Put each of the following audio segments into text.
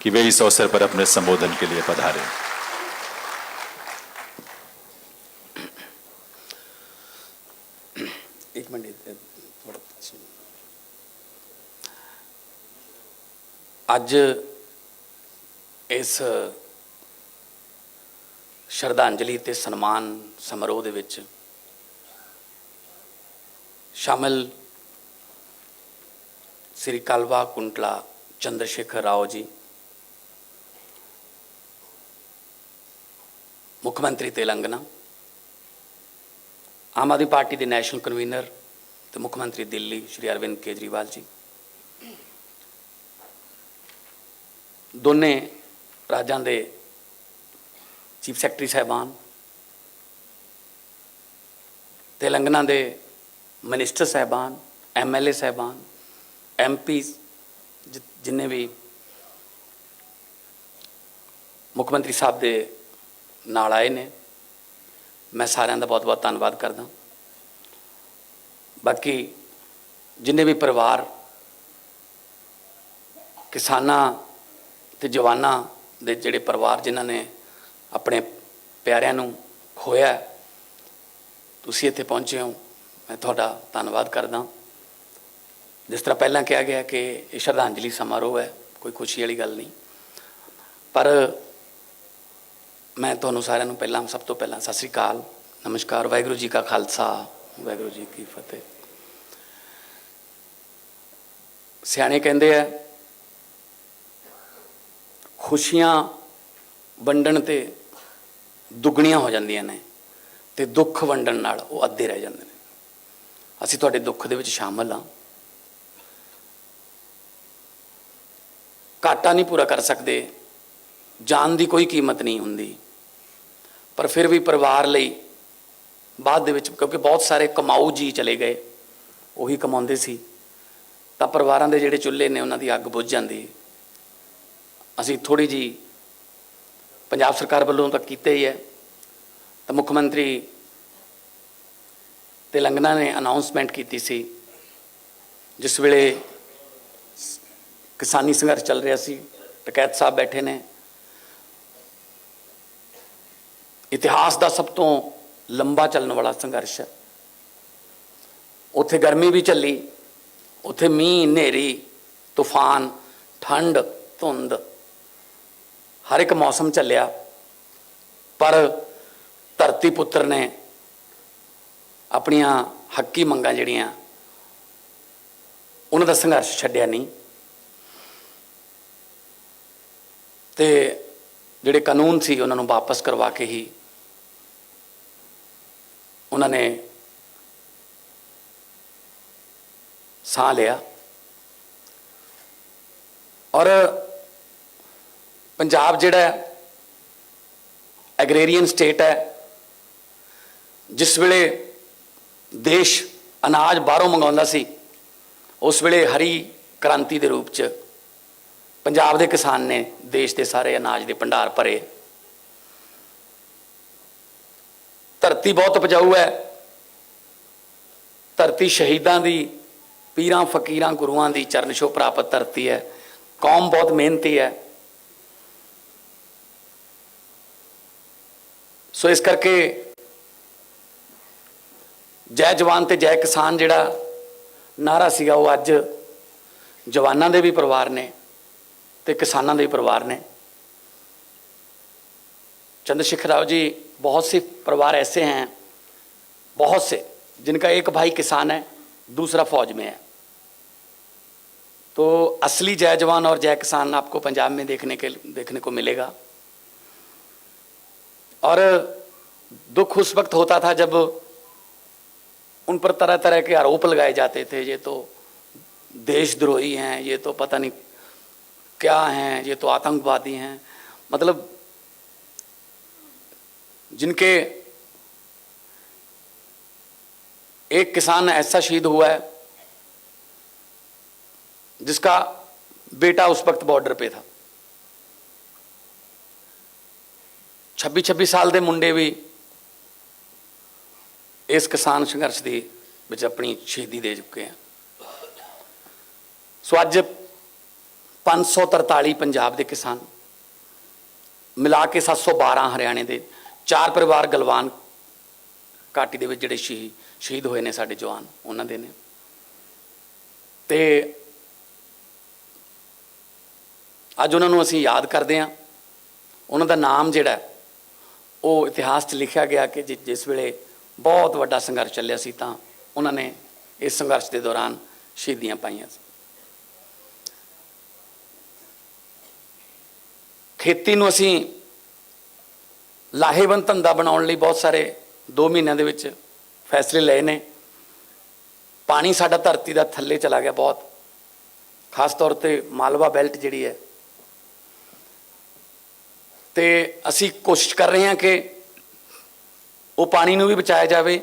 कि वे इस अवसर पर अपने संबोधन के लिए पधारे। एक मिनट अज इस श्रद्धांजलि ते सन्मान समारोह दे विच शामिल श्री कलवा कुंटला चंद्रशेखर राव जी, मुख्यमंत्री तेलंगाना, आम आदमी पार्टी के नैशनल कन्वीनर तो मुख्यमंत्री दिल्ली श्री अरविंद केजरीवाल जी, दोने राज्यों के चीफ सैकटरी साहबान, तेलंगाना के मिनिस्टर साहबान, MLA साहबान, MP जिन्हें भी मुख्यमंत्री साहब के नाल आए ने, मैं सारिਆਂ ਦਾ बहुत बहुत धन्यवाद करदा। बाकी जिन्हें भी परिवार किसानां ते जवानां दे जिहड़े परिवार जिन्हां ने अपने प्यारिਆਂ ਨੂੰ खोया, तुसीं इत्थे पहुंचे हो, मैं तुहाडा धन्नवाद करदा। जिस तरह पहलां कहा गया कि ये श्रद्धांजलि समारोह है, कोई खुशी वाली गल नहीं, पर मैं तुहानूं सारिਆਂ ਨੂੰ ਪਹਿਲਾਂ सब तो पहला सत श्री अकाल, नमस्कार, वाहिगुरू जी का खालसा, वाहिगुरू जी की फतेह। सियाणे कहंदे आ खुशियां वंडण ते दुगणियां हो जांदियां ने ते दुख वंडण नाल वो अद्धे रह जांदे ने। असीं तुहाडे दुख दे विच शामिल हां, घाटा नहीं पूरा कर सकते, जान की कोई कीमत नहीं हुंदी, पर फिर भी परिवार लई बाद दे विच क्योंकि बहुत सारे कमाऊ जी चले गए, उही कमाउंदे सी, तां परिवारां दे जिहड़े चुल्हे ने उन्हां दी अग बुझ जांदी। असीं थोड़ी जी पंजाब सरकार वालों तो कीते ही है, तो मुख्यमंत्री तेलंगाना ने अनाउंसमेंट की सी जिस वेले किसानी संघर्ष चल रहा सी, टकैत साहब बैठे ने, इतिहास का सब तो लंबा चलने वाला संघर्ष है। उत्थे गर्मी भी चली, उत्थे मीह नेरी तूफान ठंड धुंध हर एक मौसम चलिया, पर धरती पुत्र ने अपनियां हक्की मंगां जिहड़ियां उन्हां दा संघर्ष छड्डिया नहीं, ते जिहड़े कानून सी उन्होंने वापस करवा के ही उन्होंने साह लिया। और पंजाब जिहड़ा एग्रेरियन स्टेट है, जिस वेले देश अनाज बाहरों मंगाउंदा सी, उस वेले हरी क्रांति के रूप च पंजाब के किसान ने देश के सारे अनाज के भंडार भरे। धरती बहुत उपजाऊ है, धरती शहीदां दी, पीरां फकीरां गुरुआं दी चरण छोह प्राप्त धरती है, कौम बहुत मेहनती है। सो इस करके जय जवान ते जय किसान जिहड़ा नारा सीगा वो अज जवानां दे भी परिवार ने ते किसानां दे भी परिवार ने। चंद्रशेखर राव जी, बहुत से परिवार ऐसे हैं, बहुत से जिनका एक भाई किसान है, दूसरा फौज में है, तो असली जय जवान और जय किसान आपको पंजाब में देखने को मिलेगा। और दुख उस वक्त होता था जब उन पर तरह तरह के आरोप लगाए जाते थे, ये तो देशद्रोही हैं, ये तो पता नहीं क्या हैं, ये तो आतंकवादी हैं। मतलब जिनके एक किसान ऐसा शहीद हुआ है जिसका बेटा उस वक्त बॉर्डर पे था। 26-26 साल के मुंडे भी इस किसान संघर्ष की विच अपनी शहीदी दे चुके हैं। सो अज 543 पंजाब के किसान, मिला के 712 हरियाणे के, 4 परिवार गलवान घाटी के जिहड़े शहीद होए ने साडे जवान उन्हां दे ने। ते अज उन्हां नूं असीं याद करदे हां। उन्हां दा नाम जिहड़ा वो इतिहास 'च लिखिया गया कि जिस वेले बहुत वड्डा संघर्ष चलिया सी तां उन्हां ने इस संघर्ष के दौरान शहीदियां पाईयां। खेती नूं असीं लाहेवंद धंधा बनाउण लई बहुत सारे 2 महीनों दे विच फैसले लए ने। पानी साडा धरती दा थल्ले चला गया बहुत, खास तौर ते मालवा बैल्ट जिहड़ी है, ते असीं कोशिश कर रहे हैं कि वो पानी नूं भी बचाया जाए।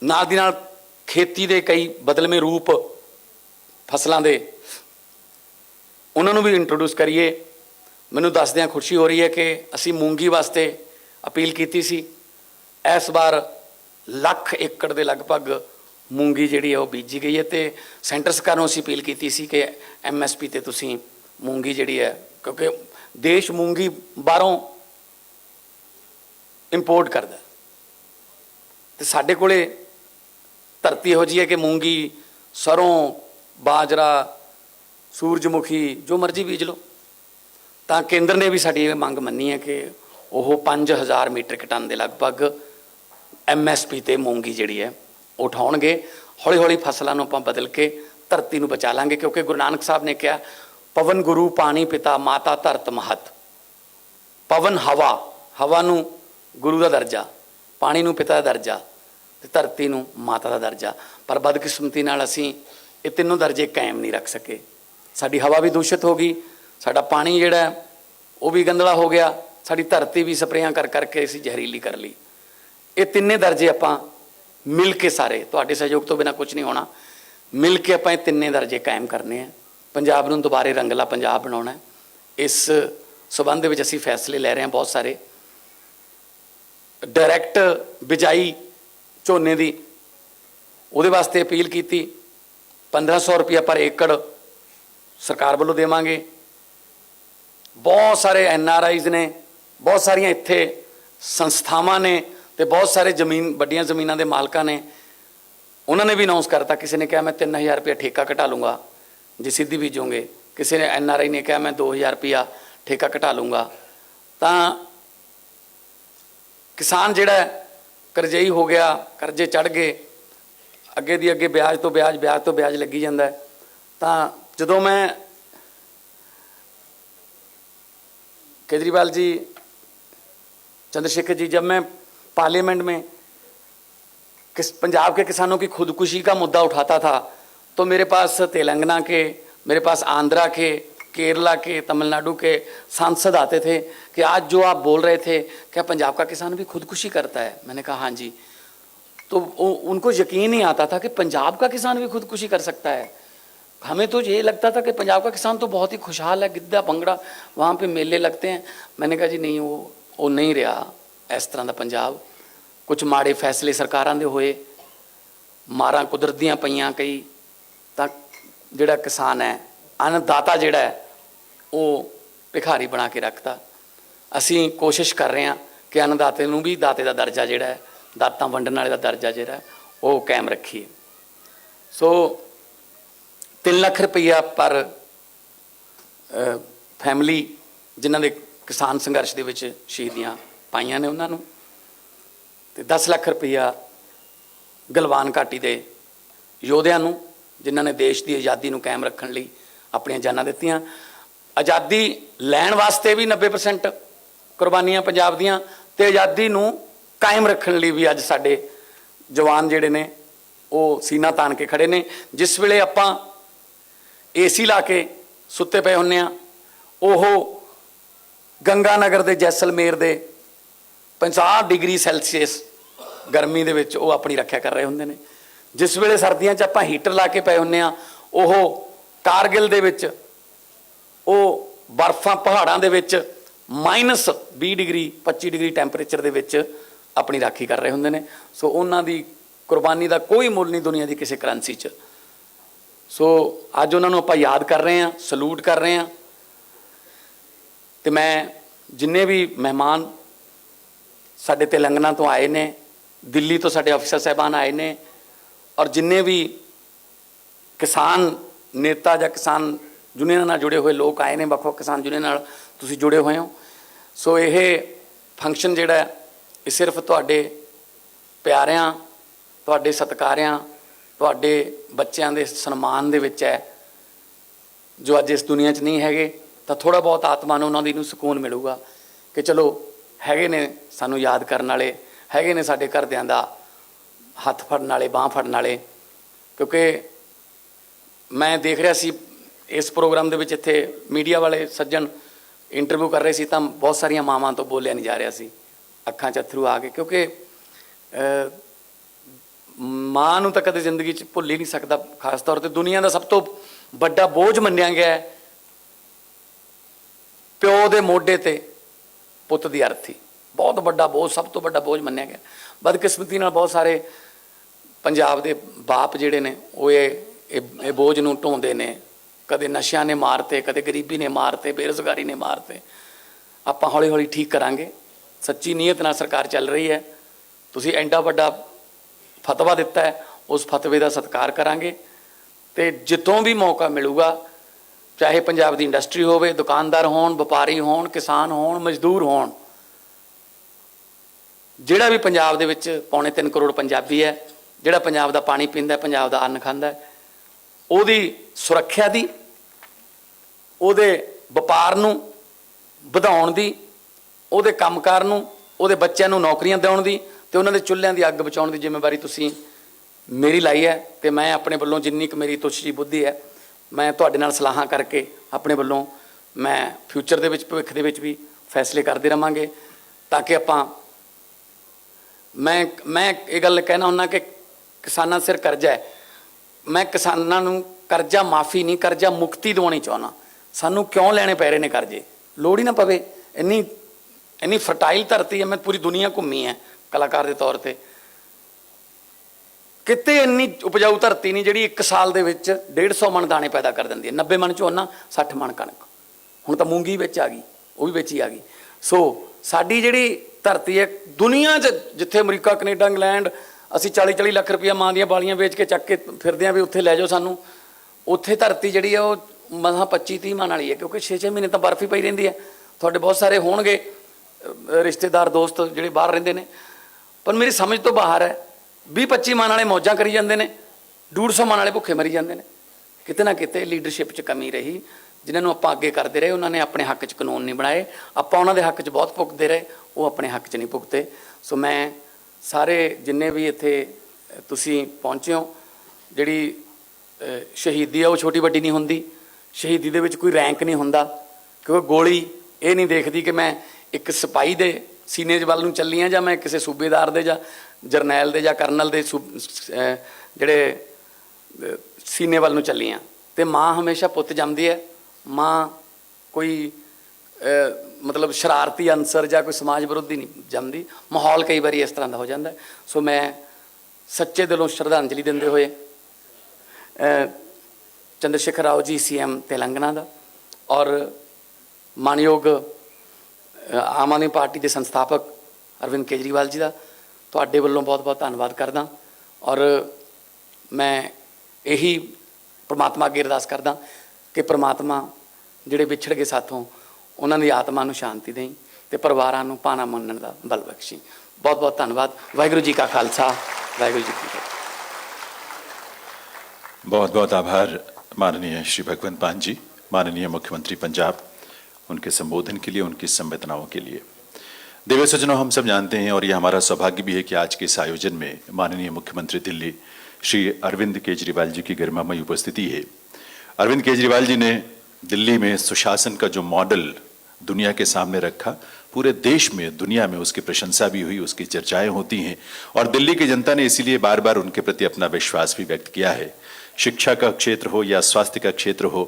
नाल दी नाल खेती दे कई बदलवें रूप फसलों के उन्होंने भी इंट्रोड्यूस करिए। मैनूं दसदियां खुशी हो रही है कि असी मूंगी वास्ते अपील की सी। इस बार 1,00,000 एकड़ के लगभग मूंगी जिहड़ी है वो बीजी गई है। तो सेंटर सरकार नूं असीं अपील की सी कि MSP ते तुसीं मूंगी जिहड़ी है, क्योंकि देश मूंगी बाहरों इंपोर्ट करदा, तो साडे कोले धरती इहो जी है कि मूंगी, सरों, बाजरा, सूरजमुखी जो मर्जी बीज लो। तो केंद्र ने भी साडी मंग मन्नी है कि वह 5,000 मीट्रिक टन के लगभग MSP ते मूंगी जिहड़ी है उठाउणगे। हौली हौली फसलों नूं आपां बदल के धरती नूं बचा लांगे, क्योंकि गुरु नानक साहब ने कहा पवन गुरु पानी पिता माता धरत महत। पवन हवा, हवा नूं गुरु का दर्जा, पानी नूं पिता का दर्जा, धरती नूं माता का दर्जा। पर बदकिस्मती नाल असीं ये तीनों दर्जे कायम नहीं रख सके। साडी हवा भी दूषित हो गई, साडा पानी जिहड़ा वो भी गंदला हो गया, साडी धरती भी स्प्रेयां कर करके असीं जहरीली कर ली। ये तिन्ने दर्जे आपां मिल के सारे, तुहाडे सहयोग तो बिना कुछ नहीं होना, मिल के आपां ये तिन्ने दर्जे कायम करने हैं। पंजाब नूं दुबारे रंगला पंजाब बनाउणा है। इस संबंध विच असीं फैसले लै रहे हैं बहुत सारे। डायरैक्ट बिजाई झोने की उहदे वास्ते अपील की, 1,500 रुपया पर एकड़ सरकार वालों देवांगे। बहुत सारे NRIs ने, बहुत सारिया इत्थे संस्थावां ने, तो बहुत सारे जमीन वड्डियां जमीनां दे मालकां ने, उन्होंने भी अनाउंस करता। किसी ने कहा मैं 3,000 रुपया ठेका घटा लूँगा जे सीधी बीजोगे, किसी ने NRI ने कहा मैं 2,000 रुपया ठेका घटा लूँगा। तो किसान जिहड़ा करजई हो गया, करजे चढ़ गए, अगे दी अगे ब्याज तो ब्याज, ब्याज तो ब्याज लगी जाता है। तो जदों मैं केजरीवाल जी, चंद्रशेखर जी, जब मैं पार्लियामेंट में पंजाब के किसानों की खुदकुशी का मुद्दा उठाता था, तो मेरे पास तेलंगाना के, मेरे पास आंध्रा के, केरला के, तमिलनाडु के सांसद आते थे कि आज जो आप बोल रहे थे क्या पंजाब का किसान भी खुदकुशी करता है? मैंने कहा हाँ जी। तो उनको यकीन नहीं आता था कि पंजाब का किसान भी खुदकुशी कर सकता है। हमें तो ये लगता था कि पंजाब का किसान तो बहुत ही खुशहाल है, गिद्धा भंगड़ा, वहाँ पे मेले लगते हैं। मैंने कहा जी नहीं, वो नहीं रहा इस तरह का पंजाब। कुछ माड़े फैसले सरकारां दे होए, मारां कुदरतियां पईयां कई, तां जिहड़ा किसान है, अन्नदाता जिहड़ा है, वो भिखारी बना के रखता। असीं कोशिश कर रहे हैं कि अन्नदाते नूं भी दाते का दर्जा जिहड़ा है, दातां वंडण वाले का दर्जा जिहड़ा है, वो कायम रखीए। सो 3 लाख रुपया पर फैमिली जिन्हां दे किसान संघर्ष दे विच शहीदियां पाईयां ने उन्हां नूं, ते 10 लाख रुपया गलवान घाटी के योधियां नूं जिन्हां ने देश की आज़ादी नूं कायम रखण लई अपणियां जानां दित्तियां। आज़ादी लैण वास्ते भी 90% कुर्बानियां पंजाब दियां, ते आज़ादी नूं कायम रखण लई भी अज साडे जवान जिहड़े ने वो सीना तान के खड़े ने। जिस वेले आपां AC ला के सुत्ते पे हुंदे आ, ओह गंगानगर दे जैसलमेर दे 50 डिग्री सैल्सीयस गर्मी दे विच वो अपनी रख्या कर रहे हुंदे ने। जिस वेले सर्दियां च आपां हीटर ला के पे हुंदे आ, ओह कारगिल दे विच वो बर्फां पहाड़ां दे विच -20 डिग्री 25 डिग्री टैंपरेचर दे विच अपनी राखी कर रहे हुंदे ने। सो उन्हां दी कुर्बानी का कोई मुल नहीं दुनिया की किसी करंसी च। ਸੋ ਅੱਜ ਉਹਨਾਂ ਨੂੰ ਆਪਾਂ ਯਾਦ ਕਰ ਰਹੇ ਹਾਂ, ਸਲੂਟ ਕਰ ਰਹੇ ਹਾਂ। ਤੇ ਮੈਂ ਜਿੰਨੇ ਵੀ ਮਹਿਮਾਨ ਸਾਡੇ ਤੇਲੰਗਾਨਾ ਤੋਂ ਆਏ ਨੇ, ਦਿੱਲੀ ਤੋਂ ਸਾਡੇ ਅਫਸਰ ਸਾਹਿਬਾਨ ਆਏ ਨੇ, ਔਰ ਜਿੰਨੇ ਵੀ ਕਿਸਾਨ ਨੇਤਾ ਜਾਂ ਕਿਸਾਨ ਯੂਨੀਅਨ ਨਾਲ ਜੁੜੇ ਹੋਏ ਲੋਕ ਆਏ ਨੇ, ਵੱਖ-ਵੱਖ ਕਿਸਾਨ ਯੂਨੀਅਨ ਨਾਲ ਤੁਸੀਂ ਜੁੜੇ ਹੋਏ ਹੋ। ਸੋ ਇਹ ਫੰਕਸ਼ਨ ਜਿਹੜਾ ਇਹ ਸਿਰਫ ਤੁਹਾਡੇ ਪਿਆਰਿਆਂ, ਤੁਹਾਡੇ ਸਤਿਕਾਰਿਆਂ, ਤੁਹਾਡੇ ਬੱਚਿਆਂ ਦੇ ਸਨਮਾਨ ਦੇ ਵਿੱਚ ਹੈ, ਜੋ ਅੱਜ ਇਸ ਦੁਨੀਆ 'ਚ ਨਹੀਂ ਹੈਗੇ। ਤਾਂ ਥੋੜ੍ਹਾ ਬਹੁਤ ਆਤਮਾ ਨੂੰ ਉਹਨਾਂ ਦੀ ਨੂੰ ਸਕੂਨ ਮਿਲੂਗਾ ਕਿ ਚਲੋ ਹੈਗੇ ਨੇ ਸਾਨੂੰ ਯਾਦ ਕਰਨ ਵਾਲੇ, ਹੈਗੇ ਨੇ ਸਾਡੇ ਘਰਦਿਆਂ ਦਾ ਹੱਥ ਫੜਨ ਵਾਲੇ, ਬਾਂਹ ਫੜਨ ਵਾਲੇ। ਕਿਉਂਕਿ ਮੈਂ ਦੇਖ ਰਿਹਾ ਸੀ ਇਸ ਪ੍ਰੋਗਰਾਮ ਦੇ ਵਿੱਚ, ਇੱਥੇ ਮੀਡੀਆ ਵਾਲੇ ਸੱਜਣ ਇੰਟਰਵਿਊ ਕਰ ਰਹੇ ਸੀ, ਤਾਂ ਬਹੁਤ ਸਾਰੀਆਂ ਮਾਵਾਂ ਤੋਂ ਬੋਲਿਆ ਨਹੀਂ ਜਾ ਰਿਹਾ ਸੀ, ਅੱਖਾਂ 'ਚ ਅੱਥਰੂ ਆ ਗਏ। ਕਿਉਂਕਿ ਮਾਂ ਨੂੰ ਤਾਂ ਕਦੇ ਜ਼ਿੰਦਗੀ 'ਚ ਭੁੱਲ ਹੀ ਨਹੀਂ ਸਕਦਾ। ਖਾਸ ਤੌਰ 'ਤੇ ਦੁਨੀਆ ਦਾ ਸਭ ਤੋਂ ਵੱਡਾ ਬੋਝ ਮੰਨਿਆ ਗਿਆ ਹੈ ਪਿਓ ਦੇ ਮੋਢੇ 'ਤੇ ਪੁੱਤ ਦੀ ਅਰਥੀ, ਬਹੁਤ ਵੱਡਾ ਬੋਝ, ਸਭ ਤੋਂ ਵੱਡਾ ਬੋਝ ਮੰਨਿਆ ਗਿਆ। ਬਦਕਿਸਮਤੀ ਨਾਲ ਬਹੁਤ ਸਾਰੇ ਪੰਜਾਬ ਦੇ ਬਾਪ ਜਿਹੜੇ ਨੇ ਉਹ ਇਹ ਬੋਝ ਨੂੰ ਢੋਂਦੇ ਨੇ। ਕਦੇ ਨਸ਼ਿਆਂ ਨੇ ਮਾਰਤੇ, ਕਦੇ ਗਰੀਬੀ ਨੇ ਮਾਰਤੇ, ਬੇਰੁਜ਼ਗਾਰੀ ਨੇ ਮਾਰਤੇ। ਆਪਾਂ ਹੌਲੀ ਹੌਲੀ ਠੀਕ ਕਰਾਂਗੇ। ਸੱਚੀ ਨੀਅਤ ਨਾਲ ਸਰਕਾਰ ਚੱਲ ਰਹੀ ਹੈ। ਤੁਸੀਂ ਐਡਾ ਵੱਡਾ ਫਤਵਾ ਦਿੱਤਾ ਹੈ, ਉਸ ਫਤਵੇ ਦਾ ਸਤਿਕਾਰ ਕਰਾਂਗੇ। ਅਤੇ ਜਿੱਥੋਂ ਵੀ ਮੌਕਾ ਮਿਲੂਗਾ, ਚਾਹੇ ਪੰਜਾਬ ਦੀ ਇੰਡਸਟਰੀ ਹੋਵੇ, ਦੁਕਾਨਦਾਰ ਹੋਣ, ਵਪਾਰੀ ਹੋਣ, ਕਿਸਾਨ ਹੋਣ, ਮਜ਼ਦੂਰ ਹੋਣ, ਜਿਹੜਾ ਵੀ ਪੰਜਾਬ ਦੇ ਵਿੱਚ 3.25 ਕਰੋੜ ਪੰਜਾਬੀ ਹੈ, ਜਿਹੜਾ ਪੰਜਾਬ ਦਾ ਪਾਣੀ ਪੀਂਦਾ, ਪੰਜਾਬ ਦਾ ਅੰਨ ਖਾਂਦਾ, ਉਹਦੀ ਸੁਰੱਖਿਆ ਦੀ, ਉਹਦੇ ਵਪਾਰ ਨੂੰ ਵਧਾਉਣ ਦੀ, ਉਹਦੇ ਕੰਮਕਾਰ ਨੂੰ, ਉਹਦੇ ਬੱਚਿਆਂ ਨੂੰ ਨੌਕਰੀਆਂ ਦਿਵਾਉਣ ਦੀ ਅਤੇ ਉਹਨਾਂ ਦੇ ਚੁੱਲ੍ਹਿਆਂ ਦੀ ਅੱਗ ਬਚਾਉਣ ਦੀ ਜ਼ਿੰਮੇਵਾਰੀ ਤੁਸੀਂ ਮੇਰੀ ਲਾਈ ਹੈ। ਅਤੇ ਮੈਂ ਆਪਣੇ ਵੱਲੋਂ ਜਿੰਨੀ ਕੁ ਮੇਰੀ ਤੁੱਛ ਬੁੱਧੀ ਹੈ, ਮੈਂ ਤੁਹਾਡੇ ਨਾਲ ਸਲਾਹਾਂ ਕਰਕੇ ਆਪਣੇ ਵੱਲੋਂ ਮੈਂ ਫਿਊਚਰ ਦੇ ਵਿੱਚ, ਭਵਿੱਖ ਦੇ ਵਿੱਚ ਵੀ ਫੈਸਲੇ ਕਰਦੇ ਰਹਾਂਗੇ, ਤਾਂ ਕਿ ਆਪਾਂ ਮੈਂ ਇਹ ਗੱਲ ਕਹਿਣਾ ਹੁੰਦਾ ਕਿ ਕਿਸਾਨਾਂ ਸਿਰ ਕਰਜ਼ਾ ਹੈ। ਮੈਂ ਕਿਸਾਨਾਂ ਨੂੰ ਕਰਜ਼ਾ ਮਾਫੀ ਨਹੀਂ, ਕਰਜ਼ਾ ਮੁਕਤੀ ਦਿਵਾਉਣੀ ਚਾਹੁੰਦਾ। ਸਾਨੂੰ ਕਿਉਂ ਲੈਣੇ ਪੈ ਰਹੇ ਨੇ ਕਰਜ਼ੇ? ਲੋੜ ਹੀ ਨਾ ਪਵੇ। ਇੰਨੀ ਫਰਟਾਈਲ ਧਰਤੀ ਹੈ, ਮੈਂ ਪੂਰੀ ਦੁਨੀਆ ਘੁੰਮੀ ਹੈ ਕਲਾਕਾਰ ਦੇ ਤੌਰ 'ਤੇ, ਕਿਤੇ ਇੰਨੀ ਉਪਜਾਊ ਧਰਤੀ ਨਹੀਂ ਜਿਹੜੀ 1 ਸਾਲ ਦੇ ਵਿੱਚ 150 ਮਣ ਦਾਣੇ ਪੈਦਾ ਕਰ ਦਿੰਦੀ ਹੈ। 90 ਮਣ ਝੋਨਾ, 60 ਮਣ ਕਣਕ। ਹੁਣ ਤਾਂ ਮੂੰਗੀ ਵਿੱਚ ਆ ਗਈ, ਉਹ ਵੀ ਵਿੱਚ ਹੀ ਆ ਗਈ। ਸੋ ਸਾਡੀ ਜਿਹੜੀ ਧਰਤੀ ਹੈ ਦੁਨੀਆ 'ਚ, ਜਿੱਥੇ ਅਮਰੀਕਾ, ਕੈਨੇਡਾ, ਇੰਗਲੈਂਡ, ਅਸੀਂ 40-40 ਲੱਖ ਰੁਪਈਆ ਮਾਂ ਦੀਆਂ ਬਾਲੀਆਂ ਵੇਚ ਕੇ ਚੱਕ ਕੇ ਫਿਰਦੇ ਹਾਂ ਵੀ ਉੱਥੇ ਲੈ ਜਾਓ ਸਾਨੂੰ, ਉੱਥੇ ਧਰਤੀ ਜਿਹੜੀ ਹੈ ਉਹ ਮਸਾਂ 25-30 ਮਣ ਵਾਲੀ ਹੈ। ਕਿਉਂਕਿ 6-6 ਮਹੀਨੇ ਤਾਂ ਬਰਫ਼ ਹੀ ਪਈ ਰਹਿੰਦੀ ਹੈ। ਤੁਹਾਡੇ ਬਹੁਤ ਸਾਰੇ ਹੋਣਗੇ ਰਿਸ਼ਤੇਦਾਰ, ਦੋਸਤ ਜਿਹੜੇ ਬਾਹਰ ਰਹਿੰਦੇ ਨੇ, ਪਰ ਮੇਰੀ ਸਮਝ ਤੋਂ ਬਾਹਰ ਹੈ। 20-25 ਮਣ ਵਾਲੇ ਮੌਜਾਂ ਕਰੀ ਜਾਂਦੇ ਨੇ, 150 ਮਣ ਵਾਲੇ ਭੁੱਖੇ ਮਰੀ ਜਾਂਦੇ ਨੇ। ਕਿਤੇ ਨਾ ਕਿਤੇ ਲੀਡਰਸ਼ਿਪ 'ਚ ਕਮੀ ਰਹੀ। ਜਿਨ੍ਹਾਂ ਨੂੰ ਆਪਾਂ ਅੱਗੇ ਕਰਦੇ ਰਹੇ, ਉਹਨਾਂ ਨੇ ਆਪਣੇ ਹੱਕ 'ਚ ਕਾਨੂੰਨ ਨਹੀਂ ਬਣਾਏ। ਆਪਾਂ ਉਹਨਾਂ ਦੇ ਹੱਕ 'ਚ ਬਹੁਤ ਭੁਗਤਦੇ ਰਹੇ, ਉਹ ਆਪਣੇ ਹੱਕ 'ਚ ਨਹੀਂ ਭੁਗਤੇ। ਸੋ ਮੈਂ ਸਾਰੇ ਜਿੰਨੇ ਵੀ ਇੱਥੇ ਤੁਸੀਂ ਪਹੁੰਚੇ ਹੋ, ਜਿਹੜੀ ਸ਼ਹੀਦੀ ਆ ਉਹ ਛੋਟੀ ਵੱਡੀ ਨਹੀਂ ਹੁੰਦੀ। ਸ਼ਹੀਦੀ ਦੇ ਵਿੱਚ ਕੋਈ ਰੈਂਕ ਨਹੀਂ ਹੁੰਦਾ, ਕਿਉਂਕਿ ਗੋਲੀ ਇਹ ਨਹੀਂ ਦੇਖਦੀ ਕਿ ਮੈਂ ਇੱਕ ਸਿਪਾਹੀ ਦੇ ਸੀਨੇ ਵੱਲ ਨੂੰ ਚੱਲੀ ਹਾਂ, ਜਾਂ ਮੈਂ ਕਿਸੇ ਸੂਬੇਦਾਰ ਦੇ, ਜਾਂ ਜਰਨੈਲ ਦੇ, ਜਾਂ ਕਰਨਲ ਦੇ ਜਿਹੜੇ ਸੀਨੇ ਵੱਲ ਨੂੰ ਚੱਲੀ ਹਾਂ। ਅਤੇ ਮਾਂ ਹਮੇਸ਼ਾ ਪੁੱਤ ਜੰਮਦੀ ਹੈ। ਮਾਂ ਕੋਈ ਮਤਲਬ ਸ਼ਰਾਰਤੀ ਅਨਸਰ ਜਾਂ ਕੋਈ ਸਮਾਜ ਵਿਰੋਧੀ ਨਹੀਂ ਜੰਮਦੀ। ਮਾਹੌਲ ਕਈ ਵਾਰੀ ਇਸ ਤਰ੍ਹਾਂ ਦਾ ਹੋ ਜਾਂਦਾ। ਸੋ ਮੈਂ ਸੱਚੇ ਦਿਲੋਂ ਸ਼ਰਧਾਂਜਲੀ ਦਿੰਦੇ ਹੋਏ ਚੰਦਰ ਸ਼ੇਖਰ ਰਾਓ ਜੀ, CM ਤੇਲੰਗਾਨਾ ਦਾ, ਔਰ ਮਾਨਯੋਗ ਆਮ ਆਦਮੀ ਪਾਰਟੀ ਦੇ ਸੰਸਥਾਪਕ ਅਰਵਿੰਦ ਕੇਜਰੀਵਾਲ ਜੀ ਦਾ ਤੁਹਾਡੇ ਵੱਲੋਂ ਬਹੁਤ ਬਹੁਤ ਧੰਨਵਾਦ ਕਰਦਾ। ਔਰ ਮੈਂ ਇਹੀ ਪ੍ਰਮਾਤਮਾ ਅੱਗੇ ਅਰਦਾਸ ਕਰਦਾ ਕਿ ਪ੍ਰਮਾਤਮਾ ਜਿਹੜੇ ਵਿਛੜ ਗਏ ਸਾਥੋਂ, ਉਹਨਾਂ ਦੀ ਆਤਮਾ ਨੂੰ ਸ਼ਾਂਤੀ ਦੇਈ ਅਤੇ ਪਰਿਵਾਰਾਂ ਨੂੰ ਭਾਣਾ ਮੰਨਣ ਦਾ ਬਲ ਬਖਸ਼ੀ। ਬਹੁਤ ਬਹੁਤ ਧੰਨਵਾਦ। ਵਾਹਿਗੁਰੂ ਜੀ ਕਾ ਖਾਲਸਾ, ਵਾਹਿਗੁਰੂ जी की फतेह। बहुत बहुत आभार माननीय श्री भगवंत मान जी, माननीय मुख्यमंत्री पंजाब, उनके संबोधन के लिए, उनकी संवेदनाओं के लिए। देवी सज्जनों, हम सब जानते हैं और ये हमारा सौभाग्य भी है कि आज के इस आयोजन में माननीय मुख्यमंत्री दिल्ली श्री अरविंद केजरीवाल जी की गरिमामयी उपस्थिति है। अरविंद केजरीवाल जी ने दिल्ली में सुशासन का जो मॉडल दुनिया के सामने रखा, पूरे देश में, दुनिया में उसकी प्रशंसा भी हुई, उसकी चर्चाएं होती हैं और दिल्ली की जनता ने इसीलिए बार बार उनके प्रति अपना विश्वास भी व्यक्त किया है। शिक्षा का क्षेत्र हो या स्वास्थ्य का क्षेत्र हो,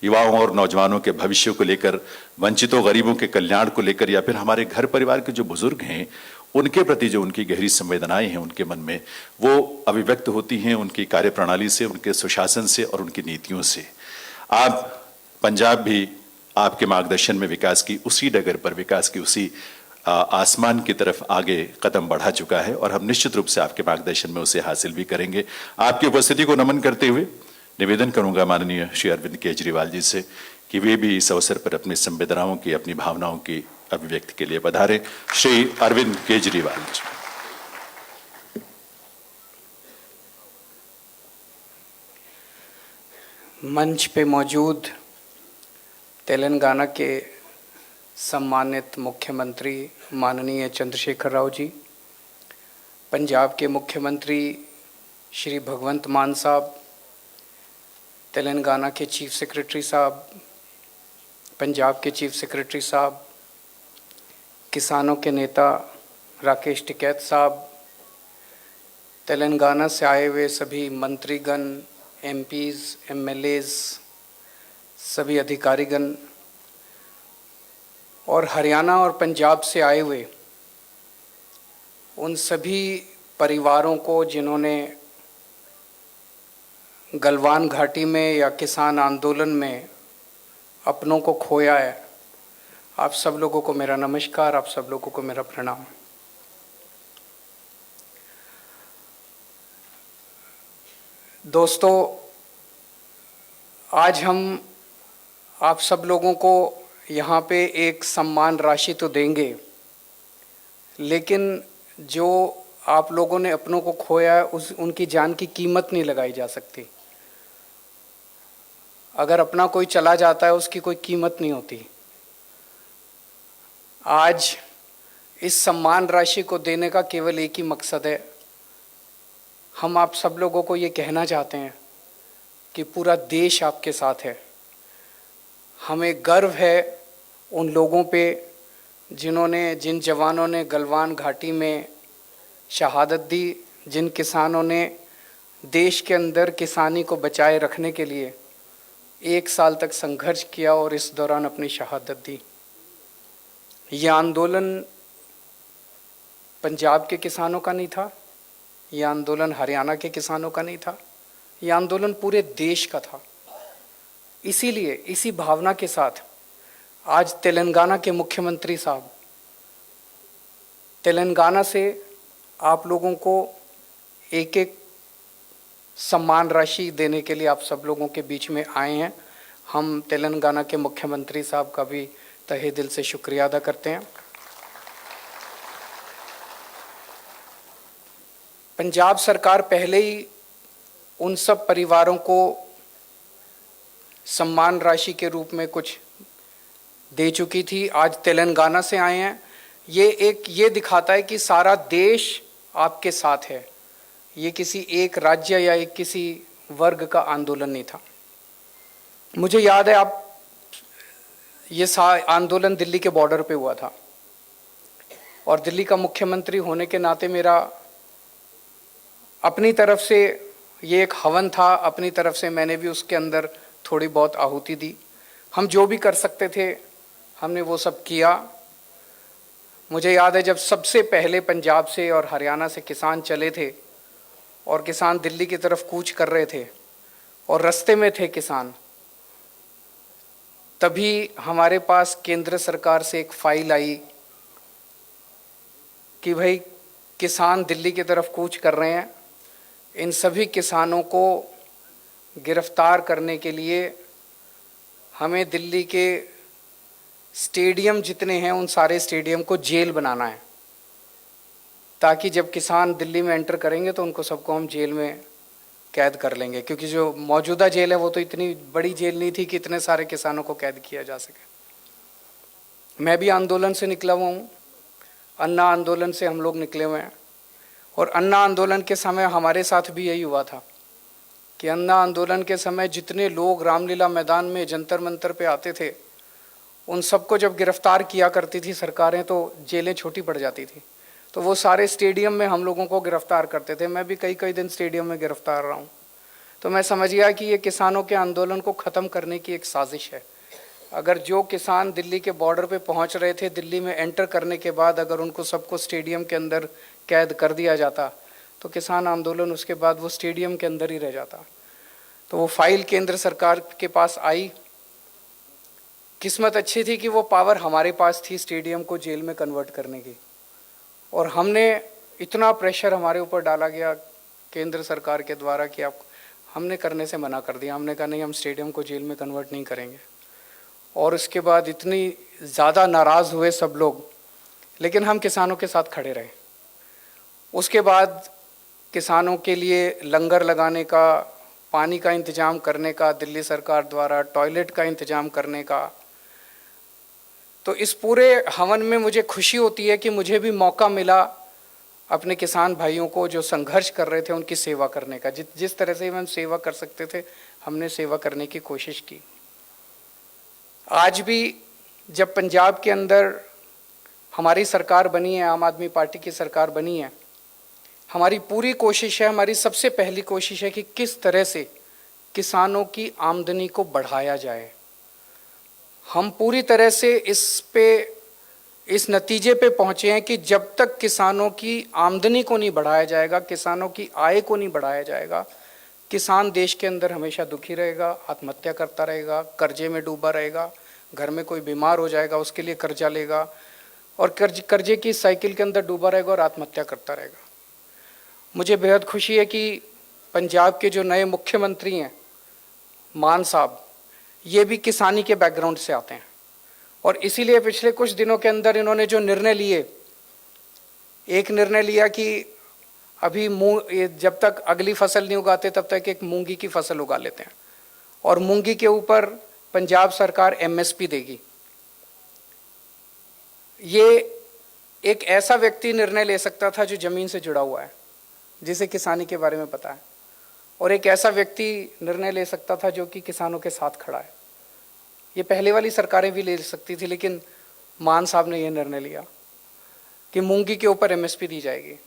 युवाओं और नौजवानों के भविष्य को लेकर, वंचितों गरीबों के कल्याण को लेकर, या फिर हमारे घर परिवार के जो बुजुर्ग हैं उनके प्रति जो उनकी गहरी संवेदनाएं हैं उनके मन में, वो अभिव्यक्त होती हैं उनकी कार्यप्रणाली से, उनके सुशासन से और उनकी नीतियों से। आप पंजाब भी आपके मार्गदर्शन में विकास की उसी डगर पर, विकास की उसी आसमान की तरफ आगे कदम बढ़ा चुका है और हम निश्चित रूप से आपके मार्गदर्शन में उसे हासिल भी करेंगे। आपकी उपस्थिति को नमन करते हुए निवेदन करूंगा माननीय श्री अरविंद केजरीवाल जी से कि वे भी इस अवसर पर अपनी संवेदनाओं की, अपनी भावनाओं की अभिव्यक्ति के लिए पधारे। श्री अरविंद केजरीवाल जी। मंच पे मौजूद तेलंगाना के सम्मानित मुख्यमंत्री माननीय चंद्रशेखर राव जी, पंजाब के मुख्यमंत्री श्री भगवंत मान साहब, तेलंगाना के चीफ सेक्रेटरी साहब, पंजाब के चीफ सेक्रेटरी साहब, किसानों के नेता राकेश टिकैत साहब, तेलंगाना से आए हुए सभी मंत्रीगण, एमपीज़, एमएलएज़, सभी अधिकारीगण और हरियाणा और पंजाब से आए हुए उन सभी परिवारों को जिन्होंने गलवान घाटी में या किसान आंदोलन में अपनों को खोया है, आप सब लोगों को मेरा नमस्कार, आप सब लोगों को मेरा प्रणाम। दोस्तों, आज हम आप सब लोगों को यहाँ पे एक सम्मान राशि तो देंगे, लेकिन जो आप लोगों ने अपनों को खोया है उनकी जान की कीमत नहीं लगाई जा सकती। अगर अपना कोई चला जाता है उसकी कोई कीमत नहीं होती। आज इस सम्मान राशि को देने का केवल एक ही मकसद है, हम आप सब लोगों को ये कहना चाहते हैं कि पूरा देश आपके साथ है। हमें गर्व है उन लोगों पे जिन जवानों ने गलवान घाटी में शहादत दी, जिन किसानों ने देश के अंदर किसानी को बचाए रखने के लिए 1 साल तक संघर्ष किया और इस दौरान अपनी शहादत दी। ये आंदोलन पंजाब के किसानों का नहीं था, ये आंदोलन हरियाणा के किसानों का नहीं था, ये आंदोलन पूरे देश का था। इसीलिए इसी भावना के साथ आज तेलंगाना के मुख्यमंत्री साहब तेलंगाना से आप लोगों को एक एक सम्मान राशि देने के लिए आप सब लोगों के बीच में आए हैं। हम तेलंगाना के मुख्यमंत्री साहब का भी तहे दिल से शुक्रिया अदा करते हैं। पंजाब सरकार पहले ही उन सब परिवारों को सम्मान राशि के रूप में कुछ दे चुकी थी। आज तेलंगाना से आए हैं, ये दिखाता है कि सारा देश आपके साथ है। ये किसी एक राज्य या एक किसी वर्ग का आंदोलन नहीं था। मुझे याद है ये आंदोलन दिल्ली के बॉर्डर पे हुआ था और दिल्ली का मुख्यमंत्री होने के नाते मेरा अपनी तरफ से ये एक हवन था, अपनी तरफ से मैंने भी उसके अंदर थोड़ी बहुत आहुति दी। हम जो भी कर सकते थे हमने वो सब किया। मुझे याद है जब सबसे पहले पंजाब से और हरियाणा से किसान चले थे और किसान दिल्ली की तरफ कूच कर रहे थे और रास्ते में थे किसान, तभी हमारे पास केंद्र सरकार से एक फाइल आई कि भाई किसान दिल्ली की तरफ कूच कर रहे हैं, इन सभी किसानों को गिरफ्तार करने के लिए हमें दिल्ली के स्टेडियम जितने हैं उन सारे स्टेडियम को जेल बनाना है, ताकि जब किसान दिल्ली में एंटर करेंगे तो उनको सबको हम जेल में कैद कर लेंगे, क्योंकि जो मौजूदा जेल है वो तो इतनी बड़ी जेल नहीं थी कि इतने सारे किसानों को कैद किया जा सके। मैं भी आंदोलन से निकला हुआ हूँ, अन्ना आंदोलन से हम लोग निकले हुए हैं और अन्ना आंदोलन के समय हमारे साथ भी यही हुआ था कि अन्ना आंदोलन के समय जितने लोग रामलीला मैदान में जंतर मंतर पे आते थे उन सबको जब गिरफ्तार किया करती थी सरकारें तो जेलें छोटी पड़ जाती थी, तो वो सारे स्टेडियम में हम लोगों को गिरफ्तार करते थे। मैं भी कई दिन स्टेडियम में गिरफ्तार रहा हूँ। तो मैं समझ गया कि ये किसानों के आंदोलन को ख़त्म करने की एक साजिश है। अगर जो किसान दिल्ली के बॉर्डर पे पहुंच रहे थे, दिल्ली में एंटर करने के बाद अगर उनको सबको स्टेडियम के अंदर कैद कर दिया जाता तो किसान आंदोलन उसके बाद वो स्टेडियम के अंदर ही रह जाता। तो वो फाइल केंद्र सरकार के पास आई। किस्मत अच्छी थी कि वो पावर हमारे पास थी स्टेडियम को जेल में कन्वर्ट करने की, और हमने इतना प्रेशर हमारे ऊपर डाला गया केंद्र सरकार के द्वारा कि आप, हमने करने से मना कर दिया। हमने कहा नहीं, हम स्टेडियम को जेल में कन्वर्ट नहीं करेंगे। और उसके बाद इतनी ज़्यादा नाराज़ हुए सब लोग, लेकिन हम किसानों के साथ खड़े रहे। उसके बाद किसानों के लिए लंगर लगाने का, पानी का इंतज़ाम करने का, दिल्ली सरकार द्वारा टॉयलेट का इंतज़ाम करने का, तो इस पूरे हवन में मुझे खुशी होती है कि मुझे भी मौका मिला अपने किसान भाइयों को जो संघर्ष कर रहे थे उनकी सेवा करने का। जिस तरह से हम सेवा कर सकते थे हमने सेवा करने की कोशिश की। आज भी जब पंजाब के अंदर हमारी सरकार बनी है, आम आदमी पार्टी की सरकार बनी है, हमारी पूरी कोशिश है, हमारी सबसे पहली कोशिश है कि किस तरह से किसानों की आमदनी को बढ़ाया जाए। हम पूरी तरह से इस नतीजे पे पहुंचे हैं कि जब तक किसानों की आमदनी को नहीं बढ़ाया जाएगा, किसानों की आय को नहीं बढ़ाया जाएगा, किसान देश के अंदर हमेशा दुखी रहेगा, आत्महत्या करता रहेगा, कर्जे में डूबा रहेगा, घर में कोई बीमार हो जाएगा उसके लिए कर्जा लेगा और कर्जे की साइकिल के अंदर डूबा रहेगा और आत्महत्या करता रहेगा। मुझे बेहद खुशी है कि पंजाब के जो नए मुख्यमंत्री हैं मान साहब, ये भी किसानी के बैकग्राउंड से आते हैं, और इसीलिए पिछले कुछ दिनों के अंदर इन्होंने जो निर्णय लिए, एक निर्णय लिया कि अभी जब तक अगली फसल नहीं उगाते तब तक एक मूंगी की फसल उगा लेते हैं, और मूंगी के ऊपर पंजाब सरकार एमएसपी देगी। ये एक ऐसा व्यक्ति निर्णय ले सकता था जो जमीन से जुड़ा हुआ है, जिसे किसानी के बारे में पता है, और एक ऐसा व्यक्ति निर्णय ले सकता था जो कि किसानों के साथ खड़ा है। ये पहले वाली सरकारें भी ले सकती थी, लेकिन मान साहब ने यह निर्णय लिया कि मूंगी के ऊपर एमएसपी दी जाएगी।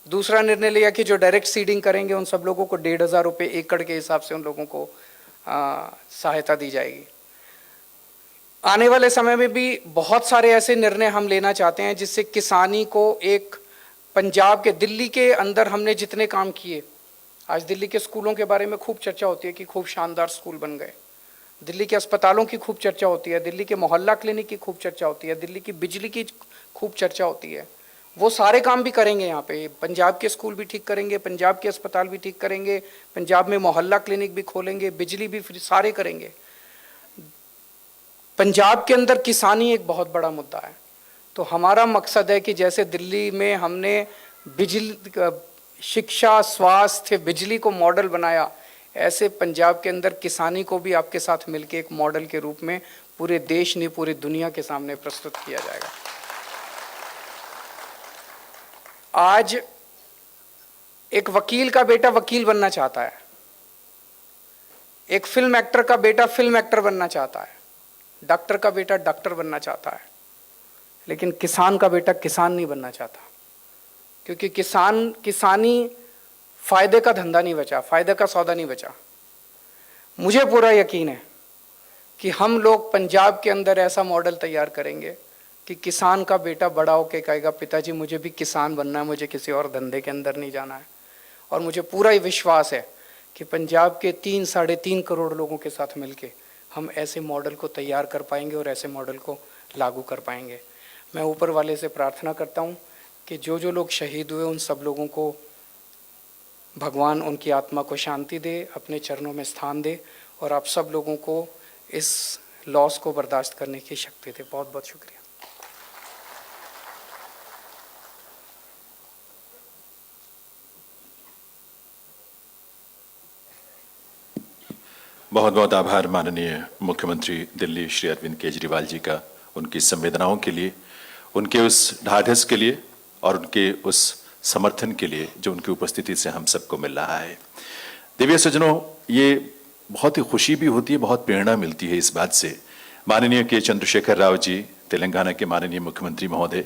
दूसरा निर्णय लिया कि जो डायरेक्ट सीडिंग करेंगे उन सब लोगों को 1,500 रुपये एकड़ के हिसाब से उन लोगों को सहायता दी जाएगी। आने वाले समय में भी बहुत सारे ऐसे निर्णय हम लेना चाहते हैं जिससे किसानी को एक पंजाब के, दिल्ली के अंदर हमने जितने काम किए, आज दिल्ली के स्कूलों के बारे में खूब चर्चा होती है कि खूब शानदार स्कूल बन गए, दिल्ली के अस्पतालों की खूब चर्चा होती है, दिल्ली के मोहल्ला क्लिनिक की खूब चर्चा होती है, दिल्ली की बिजली की खूब चर्चा होती है। वो सारे काम भी करेंगे यहाँ पे, पंजाब के स्कूल भी ठीक करेंगे, पंजाब के अस्पताल भी ठीक करेंगे, पंजाब में मोहल्ला क्लिनिक भी खोलेंगे, बिजली भी फ्री, सारे करेंगे। पंजाब के अंदर किसानी एक बहुत बड़ा मुद्दा है, तो हमारा मकसद है कि जैसे दिल्ली में हमने बिजली, शिक्षा, स्वास्थ्य, बिजली को मॉडल बनाया, ऐसे पंजाब के अंदर किसानी को भी आपके साथ मिलकर एक मॉडल के रूप में पूरे देश नहीं पूरी दुनिया के सामने प्रस्तुत किया जाएगा। आज एक वकील का बेटा वकील बनना चाहता है, एक फिल्म एक्टर का बेटा फिल्म एक्टर बनना चाहता है, डॉक्टर का बेटा डॉक्टर बनना चाहता है, लेकिन किसान का बेटा किसान नहीं बनना चाहता, क्योंकि किसानी फायदे का धंधा नहीं बचा, फायदे का सौदा नहीं बचा। मुझे पूरा यकीन है कि हम लोग पंजाब के अंदर ऐसा मॉडल तैयार करेंगे कि किसान का बेटा बड़ा होकर कहेगा पिताजी मुझे भी किसान बनना है, मुझे किसी और धंधे के अंदर नहीं जाना है। और मुझे पूरा विश्वास है कि पंजाब के 3-3.5 करोड़ लोगों के साथ मिलके हम ऐसे मॉडल को तैयार कर पाएंगे और ऐसे मॉडल को लागू कर पाएंगे। मैं ऊपर वाले से प्रार्थना करता हूँ कि जो जो लोग शहीद हुए उन सब लोगों को भगवान उनकी आत्मा को शांति दे, अपने चरणों में स्थान दे, और आप सब लोगों को इस लॉस को बर्दाश्त करने की शक्ति दे। बहुत बहुत शुक्रिया। बहुत बहुत आभार माननीय मुख्यमंत्री दिल्ली श्री अरविंद केजरीवाल जी का, उनकी संवेदनाओं के लिए, उनके उस ढाढ़स के लिए और उनके उस समर्थन के लिए जो उनकी उपस्थिति से हम सबको मिल रहा है। दिव्य सज्जनों, ये बहुत ही खुशी भी होती है, बहुत प्रेरणा मिलती है इस बात से। माननीय के चंद्रशेखर राव जी, तेलंगाना के माननीय मुख्यमंत्री महोदय,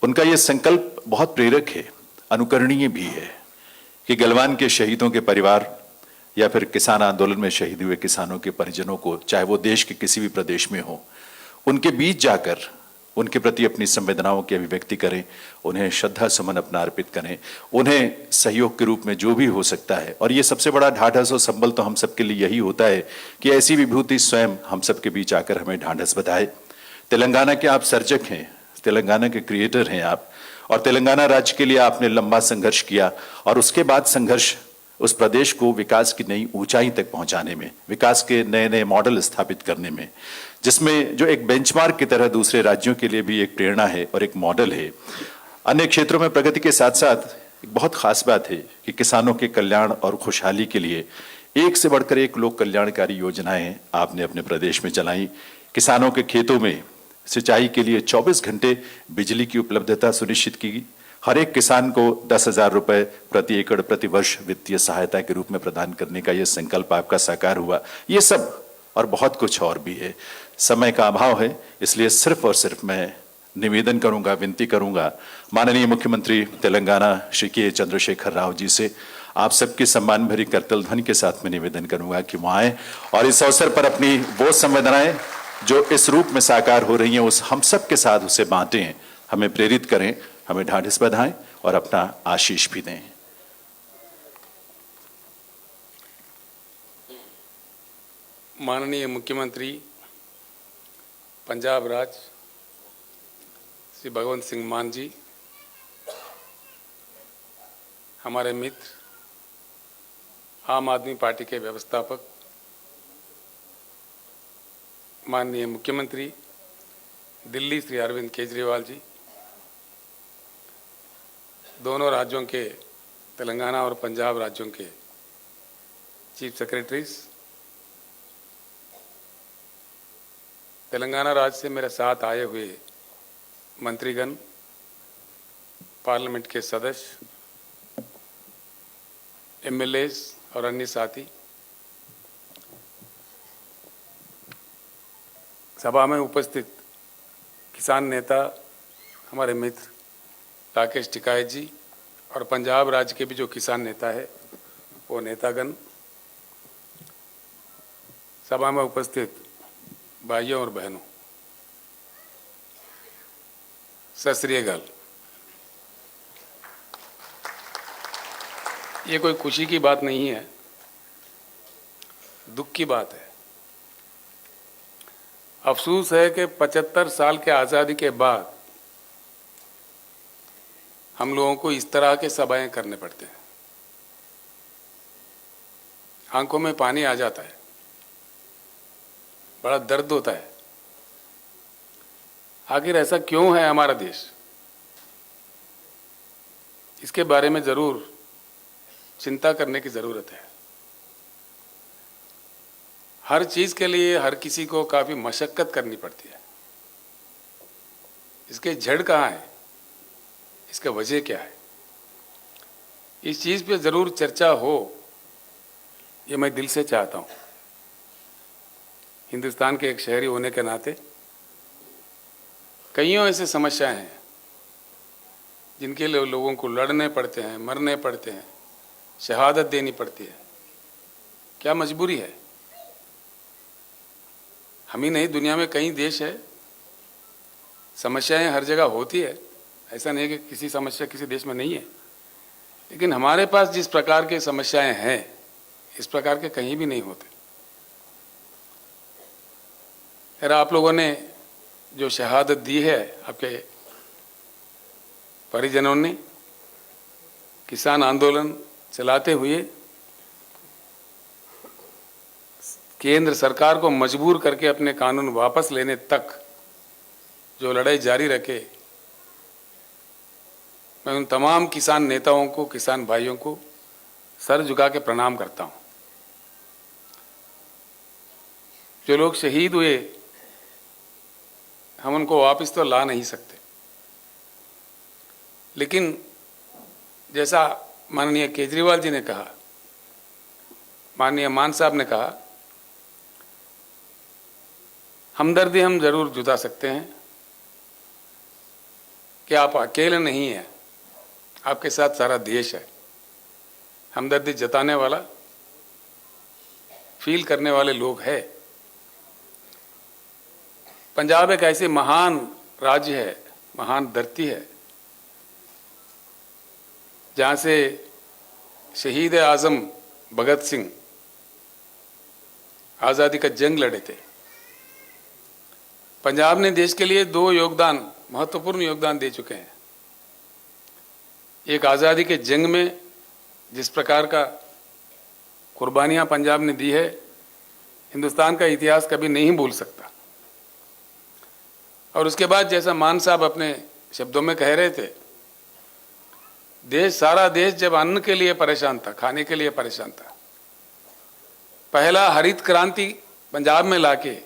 उनका ये संकल्प बहुत प्रेरक है, अनुकरणीय भी है कि गलवान के शहीदों के परिवार या फिर किसान आंदोलन में शहीद हुए किसानों के परिजनों को, चाहे वो देश के किसी भी प्रदेश में हो, उनके बीच जाकर उनके प्रति अपनी संवेदनाओं की अभिव्यक्ति करें, उन्हें श्रद्धा सुमन अपना अर्पित करें, उन्हें सहयोग के रूप में जो भी हो सकता है। और ये सबसे बड़ा ढाढ़स और संबल तो हम सबके लिए यही होता है कि ऐसी विभूति स्वयं हम सबके बीच आकर हमें ढाढ़स बधाए। तेलंगाना के आप सर्जक हैं, तेलंगाना के क्रिएटर हैं आप, और तेलंगाना राज्य के लिए आपने लंबा संघर्ष किया और उसके बाद संघर्ष उस प्रदेश को विकास की नई ऊंचाई तक पहुंचाने में, विकास के नए नए मॉडल स्थापित करने में, जिसमें जो एक बेंचमार्क की तरह दूसरे राज्यों के लिए भी एक प्रेरणा है और एक मॉडल है। अन्य क्षेत्रों में प्रगति के साथ साथ एक बहुत खास बात है कि किसानों के कल्याण और खुशहाली के लिए एक से बढ़कर एक लोक कल्याणकारी योजनाएं आपने अपने प्रदेश में चलाई। किसानों के खेतों में सिंचाई के लिए 24 घंटे बिजली की उपलब्धता सुनिश्चित की। हर एक किसान को 10,000 रुपए प्रति एकड़ प्रति वर्ष वित्तीय सहायता के रूप में प्रदान करने का यह संकल्प आपका साकार हुआ। ये सब और बहुत कुछ और भी है। समय का अभाव है, इसलिए सिर्फ और सिर्फ मैं निवेदन करूंगा, विनती करूंगा माननीय मुख्यमंत्री तेलंगाना श्री के चंद्रशेखर राव जी से, आप सबके सम्मान भरी करतल ध्वनि के साथ में निवेदन करूंगा कि वह आए और इस अवसर पर अपनी वो संवेदनाएं जो इस रूप में साकार हो रही हैं उस हम सब के साथ उसे बांटें, हमें प्रेरित करें, हमें ढाढ़स बधाएं और अपना आशीष भी दें। माननीय मुख्यमंत्री पंजाब राज्य श्री भगवंत सिंह मान जी, हमारे मित्र, आम आदमी पार्टी के व्यवस्थापक माननीय मुख्यमंत्री दिल्ली श्री अरविंद केजरीवाल जी, दोनों राज्यों के, तेलंगाना और पंजाब राज्यों के चीफ सेक्रेटरीज, तेलंगाना राज्य से मेरे साथ आए हुए मंत्रीगण, पार्लियामेंट के सदस्य, एमएलएज और अन्य साथी, सभा में उपस्थित किसान नेता हमारे मित्र राकेश टिकायत जी और पंजाब राज्य के भी जो किसान नेता है वो नेतागण, सभा में उपस्थित भाइयों और बहनों, सत श्री अकाल। ये कोई खुशी की बात नहीं है, दुख की बात है। अफसोस है कि 75 साल के आज़ादी के बाद हम लोगों को इस तरह के सभाएं करने पड़ते हैं। आंखों में पानी आ जाता है, बड़ा दर्द होता है। आखिर ऐसा क्यों है हमारा देश? इसके बारे में जरूर चिंता करने की जरूरत है। हर चीज के लिए हर किसी को काफी मशक्कत करनी पड़ती है। इसके जड़ कहाँ है, इसका वजह क्या है, इस चीज पे जरूर चर्चा हो, ये मैं दिल से चाहता हूं। हिंदुस्तान के एक शहरी होने के नाते कईयों ऐसे समस्याएं हैं जिनके लिए लोगों को लड़ने पड़ते हैं, मरने पड़ते हैं, शहादत देनी पड़ती है। क्या मजबूरी है? हम ही नहीं, दुनिया में कई देश है, समस्याएं हर जगह होती है। ऐसा नहीं कि किसी समस्या किसी देश में नहीं है, लेकिन हमारे पास जिस प्रकार की समस्याएं हैं इस प्रकार के कहीं भी नहीं होते। यार, आप लोगों ने जो शहादत दी है, आपके परिजनों ने किसान आंदोलन चलाते हुए केंद्र सरकार को मजबूर करके अपने कानून वापस लेने तक जो लड़ाई जारी रखे, मैं उन तमाम किसान नेताओं को, किसान भाइयों को सर झुका के प्रणाम करता हूं। जो लोग शहीद हुए, हम उनको वापस तो ला नहीं सकते, लेकिन जैसा माननीय केजरीवाल जी ने कहा, माननीय मान साहब ने कहा, हमदर्दी हम जरूर जुटा सकते हैं कि आप अकेले नहीं हैं, आपके साथ सारा देश है। हमदर्दी जताने वाला फील करने वाले लोग हैं। पंजाब एक ऐसे महान राज्य है, महान धरती है, जहाँ से शहीद आजम भगत सिंह आज़ादी का जंग लड़े थे। पंजाब ने देश के लिए 2 महत्वपूर्ण योगदान दे चुके हैं। एक आज़ादी के जंग में जिस प्रकार का कुर्बानियां पंजाब ने दी है, हिंदुस्तान का इतिहास कभी नहीं भूल सकता। और उसके बाद जैसा मान साहब अपने शब्दों में कह रहे थे, सारा देश जब अन्न के लिए परेशान था, खाने के लिए परेशान था, पहला हरित क्रांति पंजाब में लाके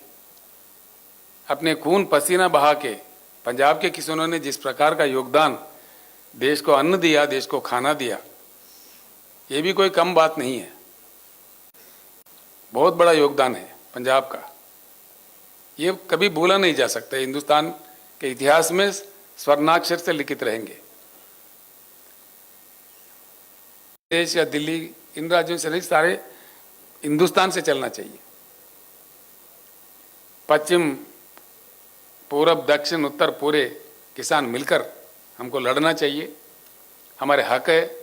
अपने खून पसीना बहा के पंजाब के किसानों ने जिस प्रकार का योगदान देश को अन्न दिया, देश को खाना दिया, ये भी कोई कम बात नहीं है। बहुत बड़ा योगदान है पंजाब का, ये कभी भूला नहीं जा सकता। हिंदुस्तान के इतिहास में स्वर्णाक्षर से लिखित रहेंगे। देश या दिल्ली, इन राज्यों से नहीं, सारे हिंदुस्तान से चलना चाहिए। पश्चिम, पूरब, दक्षिण, उत्तर पूरे किसान मिलकर हमको लड़ना चाहिए। हमारे हक है,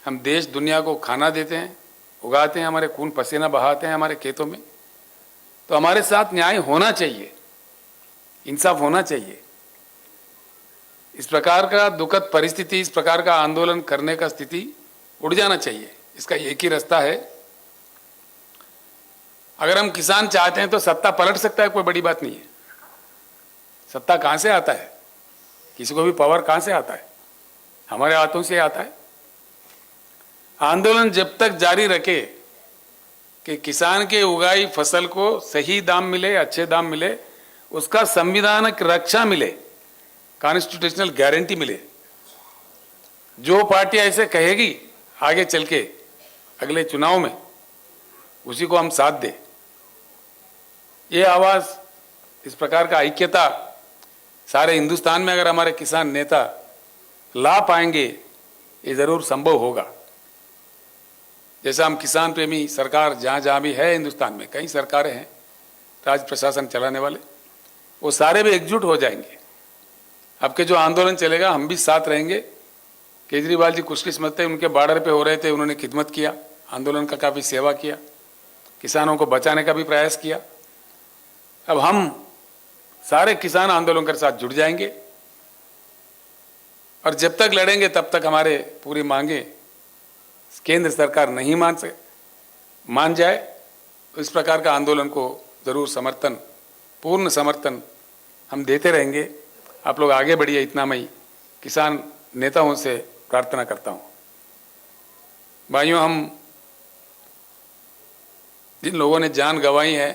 हम देश दुनिया को खाना देते हैं, उगाते हैं, हमारे खून पसीना बहाते हैं हमारे खेतों में, तो हमारे साथ न्याय होना चाहिए, इंसाफ होना चाहिए। इस प्रकार का दुखद परिस्थिति, इस प्रकार का आंदोलन करने का स्थिति उड़ जाना चाहिए। इसका एक ही रास्ता है, अगर हम किसान चाहते हैं तो सत्ता पलट सकता है, कोई बड़ी बात नहीं है। सत्ता कहां से आता है? किसी को भी पावर कहां से आता है? हमारे हाथों से आता है। आंदोलन जब तक जारी रखे कि किसान के उगाई फसल को सही दाम मिले, अच्छे दाम मिले, उसका संविधानिक रक्षा मिले, कॉन्स्टिट्यूशनल गारंटी मिले, जो पार्टी ऐसे कहेगी आगे चल के अगले चुनाव में, उसी को हम साथ दें। ये आवाज, इस प्रकार का ऐक्यता सारे हिंदुस्तान में अगर हमारे किसान नेता ला पाएंगे, ये जरूर संभव होगा। जैसा हम किसान प्रेमी सरकार जहाँ जहाँ भी है हिंदुस्तान में, कई सरकारें हैं राज्य प्रशासन चलाने वाले, वो सारे भी एकजुट हो जाएंगे। अब के जो आंदोलन चलेगा, हम भी साथ रहेंगे। केजरीवाल जी खुशकिस्मत थे, उनके बॉर्डर पे हो रहे थे, उन्होंने खिदमत किया, आंदोलन का काफ़ी सेवा किया, किसानों को बचाने का भी प्रयास किया। अब हम सारे किसान आंदोलन के साथ जुड़ जाएंगे, और जब तक लड़ेंगे तब तक हमारे पूरी मांगे केंद्र सरकार नहीं मान जाए, तो इस प्रकार का आंदोलन को जरूर समर्थन, पूर्ण समर्थन हम देते रहेंगे। आप लोग आगे बढ़िए, इतना मैं किसान नेताओं से प्रार्थना करता हूं। भाइयों, हम जिन लोगों ने जान गंवाई है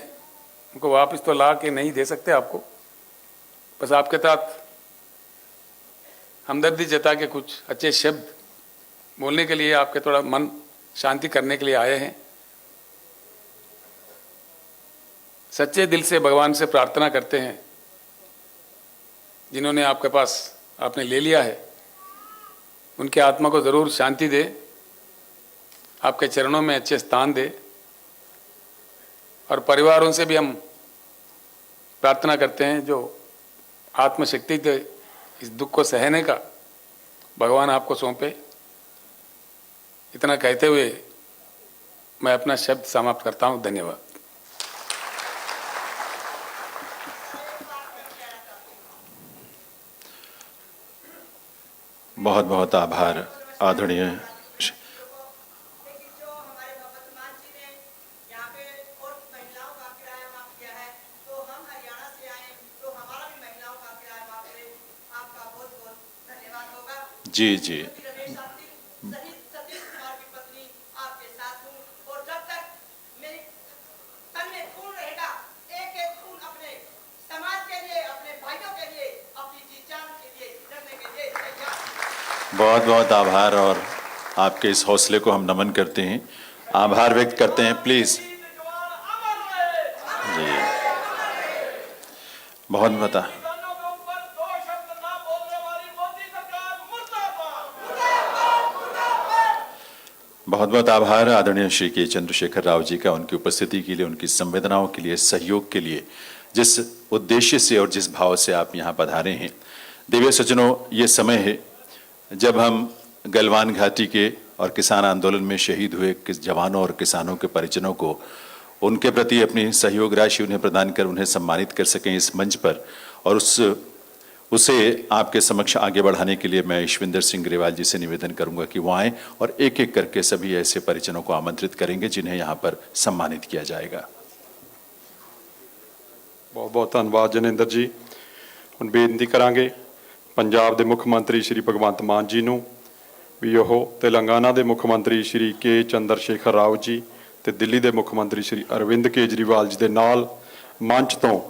उनको वापस तो ला के नहीं दे सकते आपको, बस आपके साथ हमदर्दी जता के कुछ अच्छे शब्द बोलने के लिए, आपके थोड़ा मन शांति करने के लिए आए हैं। सच्चे दिल से भगवान से प्रार्थना करते हैं, जिन्होंने आपके पास आपने ले लिया है, उनके आत्मा को जरूर शांति दे, आपके चरणों में अच्छे स्थान दे। और परिवारों से भी हम प्रार्थना करते हैं, जो आत्मशक्ति दे इस दुख को सहने का, भगवान आपको सौंपे। इतना कहते हुए मैं अपना शब्द समाप्त करता हूं। धन्यवाद। बहुत बहुत आभार आदरणीय। जी जी, बहुत बहुत आभार, और आपके इस हौसले को हम नमन करते हैं, आभार व्यक्त करते हैं। प्लीज जी, बहुत बता। बहुत बहुत आभार आदरणीय श्री के चंद्रशेखर राव जी का, उनकी उपस्थिति के लिए, उनकी संवेदनाओं के लिए, सहयोग के लिए, जिस उद्देश्य से और जिस भाव से आप यहाँ पधारे हैं। दिव्य सज्जनों, ये समय है जब हम गलवान घाटी के और किसान आंदोलन में शहीद हुए जवानों और किसानों के परिजनों को उनके प्रति अपनी सहयोग राशि उन्हें प्रदान कर उन्हें सम्मानित कर सकें इस मंच पर, और उसे आपके समक्ष आगे बढ़ाने के लिए मैं ईश्विंदर सिंह ग्रेवाल जी से निवेदन करूंगा कि वो आएं और एक एक करके सभी ऐसे परिजनों को आमंत्रित करेंगे जिन्हें यहाँ पर सम्मानित किया जाएगा। बहुत बहुत धन्यवाद जनेंद्र जी। ਹੁਣ ਬੇਨਤੀ ਕਰਾਂਗੇ ਪੰਜਾਬ ਦੇ ਮੁੱਖ ਮੰਤਰੀ ਸ਼੍ਰੀ ਭਗਵੰਤ ਮਾਨ ਜੀ ਨੂੰ ਵੀ ਉਹ ਤੇਲੰਗਾਨਾ ਦੇ ਮੁੱਖ ਮੰਤਰੀ ਸ਼੍ਰੀ ਕੇ ਚੰਦਰਸ਼ੇਖਰ ਰਾਓ ਜੀ ਤੇ ਦਿੱਲੀ ਦੇ ਮੁੱਖ ਮੰਤਰੀ ਸ਼੍ਰੀ ਅਰਵਿੰਦ ਕੇਜਰੀਵਾਲ ਜੀ ਦੇ ਨਾਲ ਮੰਚ ਤੋਂ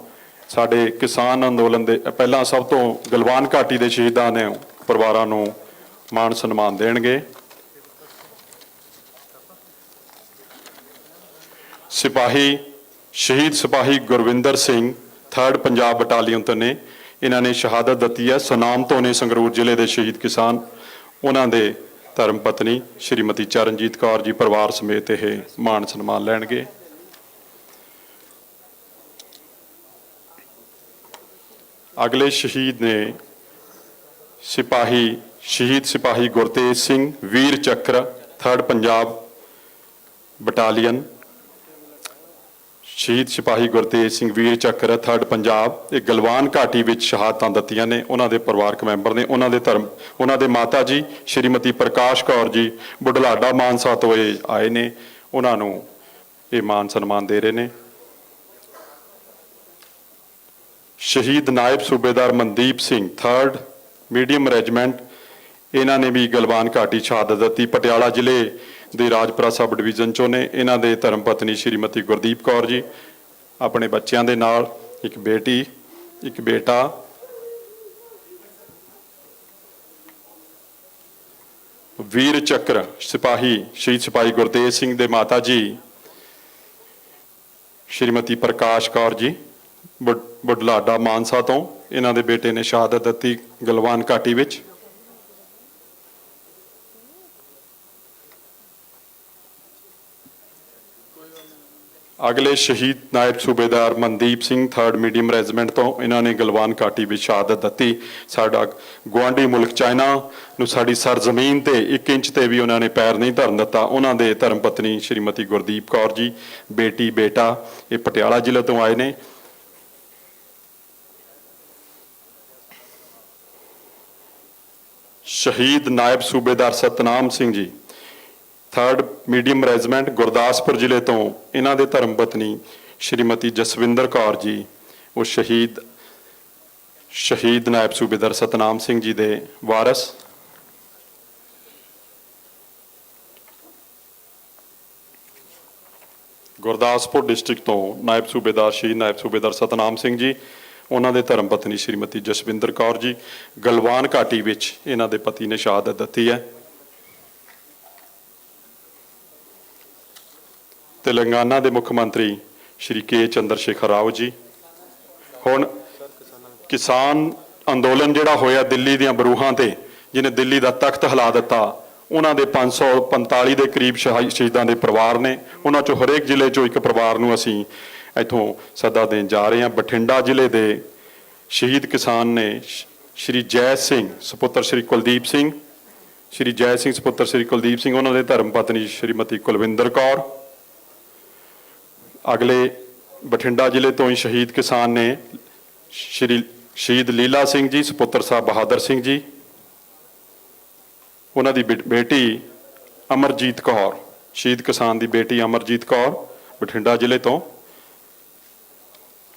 ਸਾਡੇ ਕਿਸਾਨ ਅੰਦੋਲਨ ਦੇ ਪਹਿਲਾਂ ਸਭ ਤੋਂ ਗਲਵਾਨ ਘਾਟੀ ਦੇ ਸ਼ਹੀਦਾਂ ਨੇ ਪਰਿਵਾਰਾਂ ਨੂੰ ਮਾਣ ਸਨਮਾਨ ਦੇਣਗੇ। ਸਿਪਾਹੀ ਸ਼ਹੀਦ ਸਿਪਾਹੀ ਗੁਰਵਿੰਦਰ ਸਿੰਘ 3rd ਪੰਜਾਬ ਬਟਾਲੀਅਨ ਤੋਂ ਨੇ, ਇਹਨਾਂ ਨੇ ਸ਼ਹਾਦਤ ਦਿੱਤੀ ਹੈ। ਸੁਨਾਮ ਤੋਂ ਨੇ ਸੰਗਰੂਰ ਜ਼ਿਲ੍ਹੇ ਦੇ ਸ਼ਹੀਦ ਕਿਸਾਨ, ਉਹਨਾਂ ਦੇ ਧਰਮ ਪਤਨੀ ਸ਼੍ਰੀਮਤੀ ਚਰਨਜੀਤ ਕੌਰ ਜੀ ਪਰਿਵਾਰ ਸਮੇਤ ਇਹ ਮਾਣ ਸਨਮਾਨ ਲੈਣਗੇ। ਅਗਲੇ ਸ਼ਹੀਦ ਨੇ ਸਿਪਾਹੀ ਸ਼ਹੀਦ ਸਿਪਾਹੀ ਗੁਰਤੇਜ ਸਿੰਘ ਵੀਰ ਚੱਕਰ 3rd ਪੰਜਾਬ ਬਟਾਲੀਅਨ। ਸ਼ਹੀਦ ਸਿਪਾਹੀ ਗੁਰਤੇਜ ਸਿੰਘ ਵੀਰ ਚੱਕਰ 3rd ਪੰਜਾਬ ਇਹ ਗਲਵਾਨ ਘਾਟੀ ਵਿੱਚ ਸ਼ਹਾਦਤਾਂ ਦਿੱਤੀਆਂ ਨੇ। ਉਹਨਾਂ ਦੇ ਪਰਿਵਾਰਕ ਮੈਂਬਰ ਨੇ, ਉਹਨਾਂ ਦੇ ਮਾਤਾ ਜੀ ਸ਼੍ਰੀਮਤੀ ਪ੍ਰਕਾਸ਼ ਕੌਰ ਜੀ ਬੁਢਲਾਡਾ ਮਾਨਸਾ ਤੋਂ ਇਹ ਆਏ ਨੇ, ਉਹਨਾਂ ਨੂੰ ਇਹ ਮਾਨ ਸਨਮਾਨ ਦੇ ਰਹੇ ਨੇ। ਸ਼ਹੀਦ ਨਾਇਬ ਸੂਬੇਦਾਰ Mandeep Singh 3rd medium regiment, ਇਹਨਾਂ ਨੇ ਵੀ ਗਲਵਾਨ ਘਾਟੀ ਸ਼ਹਾਦਤ ਦਿੱਤੀ, ਪਟਿਆਲਾ ਜ਼ਿਲ੍ਹੇ ਦੇ ਰਾਜਪੁਰਾ ਸਬ ਡਿਵੀਜ਼ਨ ਚੋਂ ਨੇ। ਇਹਨਾਂ ਦੇ ਧਰਮ ਪਤਨੀ ਸ਼੍ਰੀਮਤੀ ਗੁਰਦੀਪ ਕੌਰ ਜੀ ਆਪਣੇ ਬੱਚਿਆਂ ਦੇ ਨਾਲ, ਇੱਕ ਬੇਟੀ ਇੱਕ ਬੇਟਾ। ਵੀਰ ਚੱਕਰ ਸਿਪਾਹੀ ਸ਼ਹੀਦ ਸਿਪਾਹੀ ਗੁਰਤੇਜ ਸਿੰਘ ਦੇ ਮਾਤਾ ਜੀ ਸ਼੍ਰੀਮਤੀ ਪ੍ਰਕਾਸ਼ ਕੌਰ ਜੀ ਬੁਢਲਾਡਾ ਮਾਨਸਾ ਤੋਂ, ਇਹਨਾਂ ਦੇ ਬੇਟੇ ਨੇ ਸ਼ਹਾਦਤ ਦਿੱਤੀ ਗਲਵਾਨ ਘਾਟੀ ਵਿੱਚ। ਅਗਲੇ ਸ਼ਹੀਦ ਨਾਇਬ ਸੂਬੇਦਾਰ Mandeep Singh 3rd medium regiment ਤੋਂ, ਇਹਨਾਂ ਨੇ ਗਲਵਾਨ ਘਾਟੀ ਵਿੱਚ ਸ਼ਹਾਦਤ ਦਿੱਤੀ। ਸਾਡਾ ਗੁਆਂਢੀ ਮੁਲਕ ਚਾਈਨਾ ਨੂੰ ਸਾਡੀ ਸਰਜ਼ਮੀਨ ਤੇ 1 ਇੰਚ ਤੇ ਵੀ ਉਹਨਾਂ ਨੇ ਪੈਰ ਨਹੀਂ ਧਰਨ ਦਿੱਤਾ। ਉਹਨਾਂ ਦੇ ਧਰਮ ਪਤਨੀ ਸ਼੍ਰੀਮਤੀ ਗੁਰਦੀਪ ਕੌਰ ਜੀ, ਬੇਟੀ ਬੇਟਾ, ਇਹ ਪਟਿਆਲਾ ਜ਼ਿਲ੍ਹੇ ਤੋਂ ਆਏ ਨੇ। ਸ਼ਹੀਦ ਨਾਇਬ ਸੂਬੇਦਾਰ Satnam Singh ji 3rd medium regiment Gurdaspur ਜ਼ਿਲ੍ਹੇ ਤੋਂ, ਇਹਨਾਂ ਦੇ ਧਰਮ ਪਤਨੀ ਸ਼੍ਰੀਮਤੀ ਜਸਵਿੰਦਰ ਕੌਰ ਜੀ ਉਹ ਸ਼ਹੀਦ ਨਾਇਬ ਸੂਬੇਦਾਰ ਸਤਨਾਮ ਸਿੰਘ ਜੀ ਦੇ ਵਾਰਸ। ਗੁਰਦਾਸਪੁਰ ਡਿਸਟ੍ਰਿਕਟ ਤੋਂ ਨਾਇਬ ਸੂਬੇਦਾਰ ਸ਼ਹੀਦ ਨਾਇਬ ਸੂਬੇਦਾਰ ਸਤਨਾਮ ਸਿੰਘ ਜੀ, ਉਹਨਾਂ ਦੇ ਧਰਮ ਪਤਨੀ ਸ਼੍ਰੀਮਤੀ ਜਸਵਿੰਦਰ ਕੌਰ ਜੀ ਗਲਵਾਨ ਘਾਟੀ ਵਿੱਚ ਇਹਨਾਂ ਦੇ ਪਤੀ ਨੇ ਸ਼ਹਾਦਤ ਦਿੱਤੀ ਹੈ। ਤੇਲੰਗਾਨਾ ਦੇ ਮੁੱਖ ਮੰਤਰੀ ਸ਼੍ਰੀ ਕੇ ਚੰਦਰਸ਼ੇਖਰ ਰਾਓ ਜੀ। ਹੁਣ ਕਿਸਾਨ ਅੰਦੋਲਨ ਜਿਹੜਾ ਹੋਇਆ ਦਿੱਲੀ ਦੀਆਂ ਬਰੂਹਾਂ ਤੇ, ਜਿਹਨੇ ਦਿੱਲੀ ਦਾ ਤਖਤ ਹਿਲਾ ਦਿੱਤਾ, ਉਹਨਾਂ ਦੇ 545 ਦੇ ਕਰੀਬ ਸ਼ਹੀਦਾਂ ਦੇ ਪਰਿਵਾਰ ਨੇ। ਉਹਨਾਂ ਚੋਂ ਹਰੇਕ ਜ਼ਿਲ੍ਹੇ ਚੋਂ ਇੱਕ ਪਰਿਵਾਰ ਨੂੰ ਅਸੀਂ ਇੱਥੋਂ ਸੱਦਾ ਦੇਣ ਜਾ ਰਹੇ ਹਾਂ। ਬਠਿੰਡਾ ਜ਼ਿਲ੍ਹੇ ਦੇ ਸ਼ਹੀਦ ਕਿਸਾਨ ਨੇ ਸ਼੍ਰੀ ਜੈ ਸਿੰਘ ਸਪੁੱਤਰ ਸ਼੍ਰੀ ਕੁਲਦੀਪ ਸਿੰਘ, ਸ਼੍ਰੀ ਜੈ ਸਿੰਘ ਸਪੁੱਤਰ ਸ਼੍ਰੀ ਕੁਲਦੀਪ ਸਿੰਘ, ਉਹਨਾਂ ਦੇ ਧਰਮ ਪਤਨੀ ਸ਼੍ਰੀਮਤੀ ਕੁਲਵਿੰਦਰ ਕੌਰ। ਅਗਲੇ ਬਠਿੰਡਾ ਜ਼ਿਲ੍ਹੇ ਤੋਂ ਹੀ ਸ਼ਹੀਦ ਕਿਸਾਨ ਨੇ ਸ਼੍ਰੀ ਸ਼ਹੀਦ ਲੀਲਾ ਸਿੰਘ ਜੀ ਸਪੁੱਤਰ ਸਾਹਿਬ ਬਹਾਦਰ ਸਿੰਘ ਜੀ, ਉਹਨਾਂ ਦੀ ਬੇਟੀ ਅਮਰਜੀਤ ਕੌਰ, ਸ਼ਹੀਦ ਕਿਸਾਨ ਦੀ ਬੇਟੀ ਅਮਰਜੀਤ ਕੌਰ ਬਠਿੰਡਾ ਜ਼ਿਲ੍ਹੇ ਤੋਂ।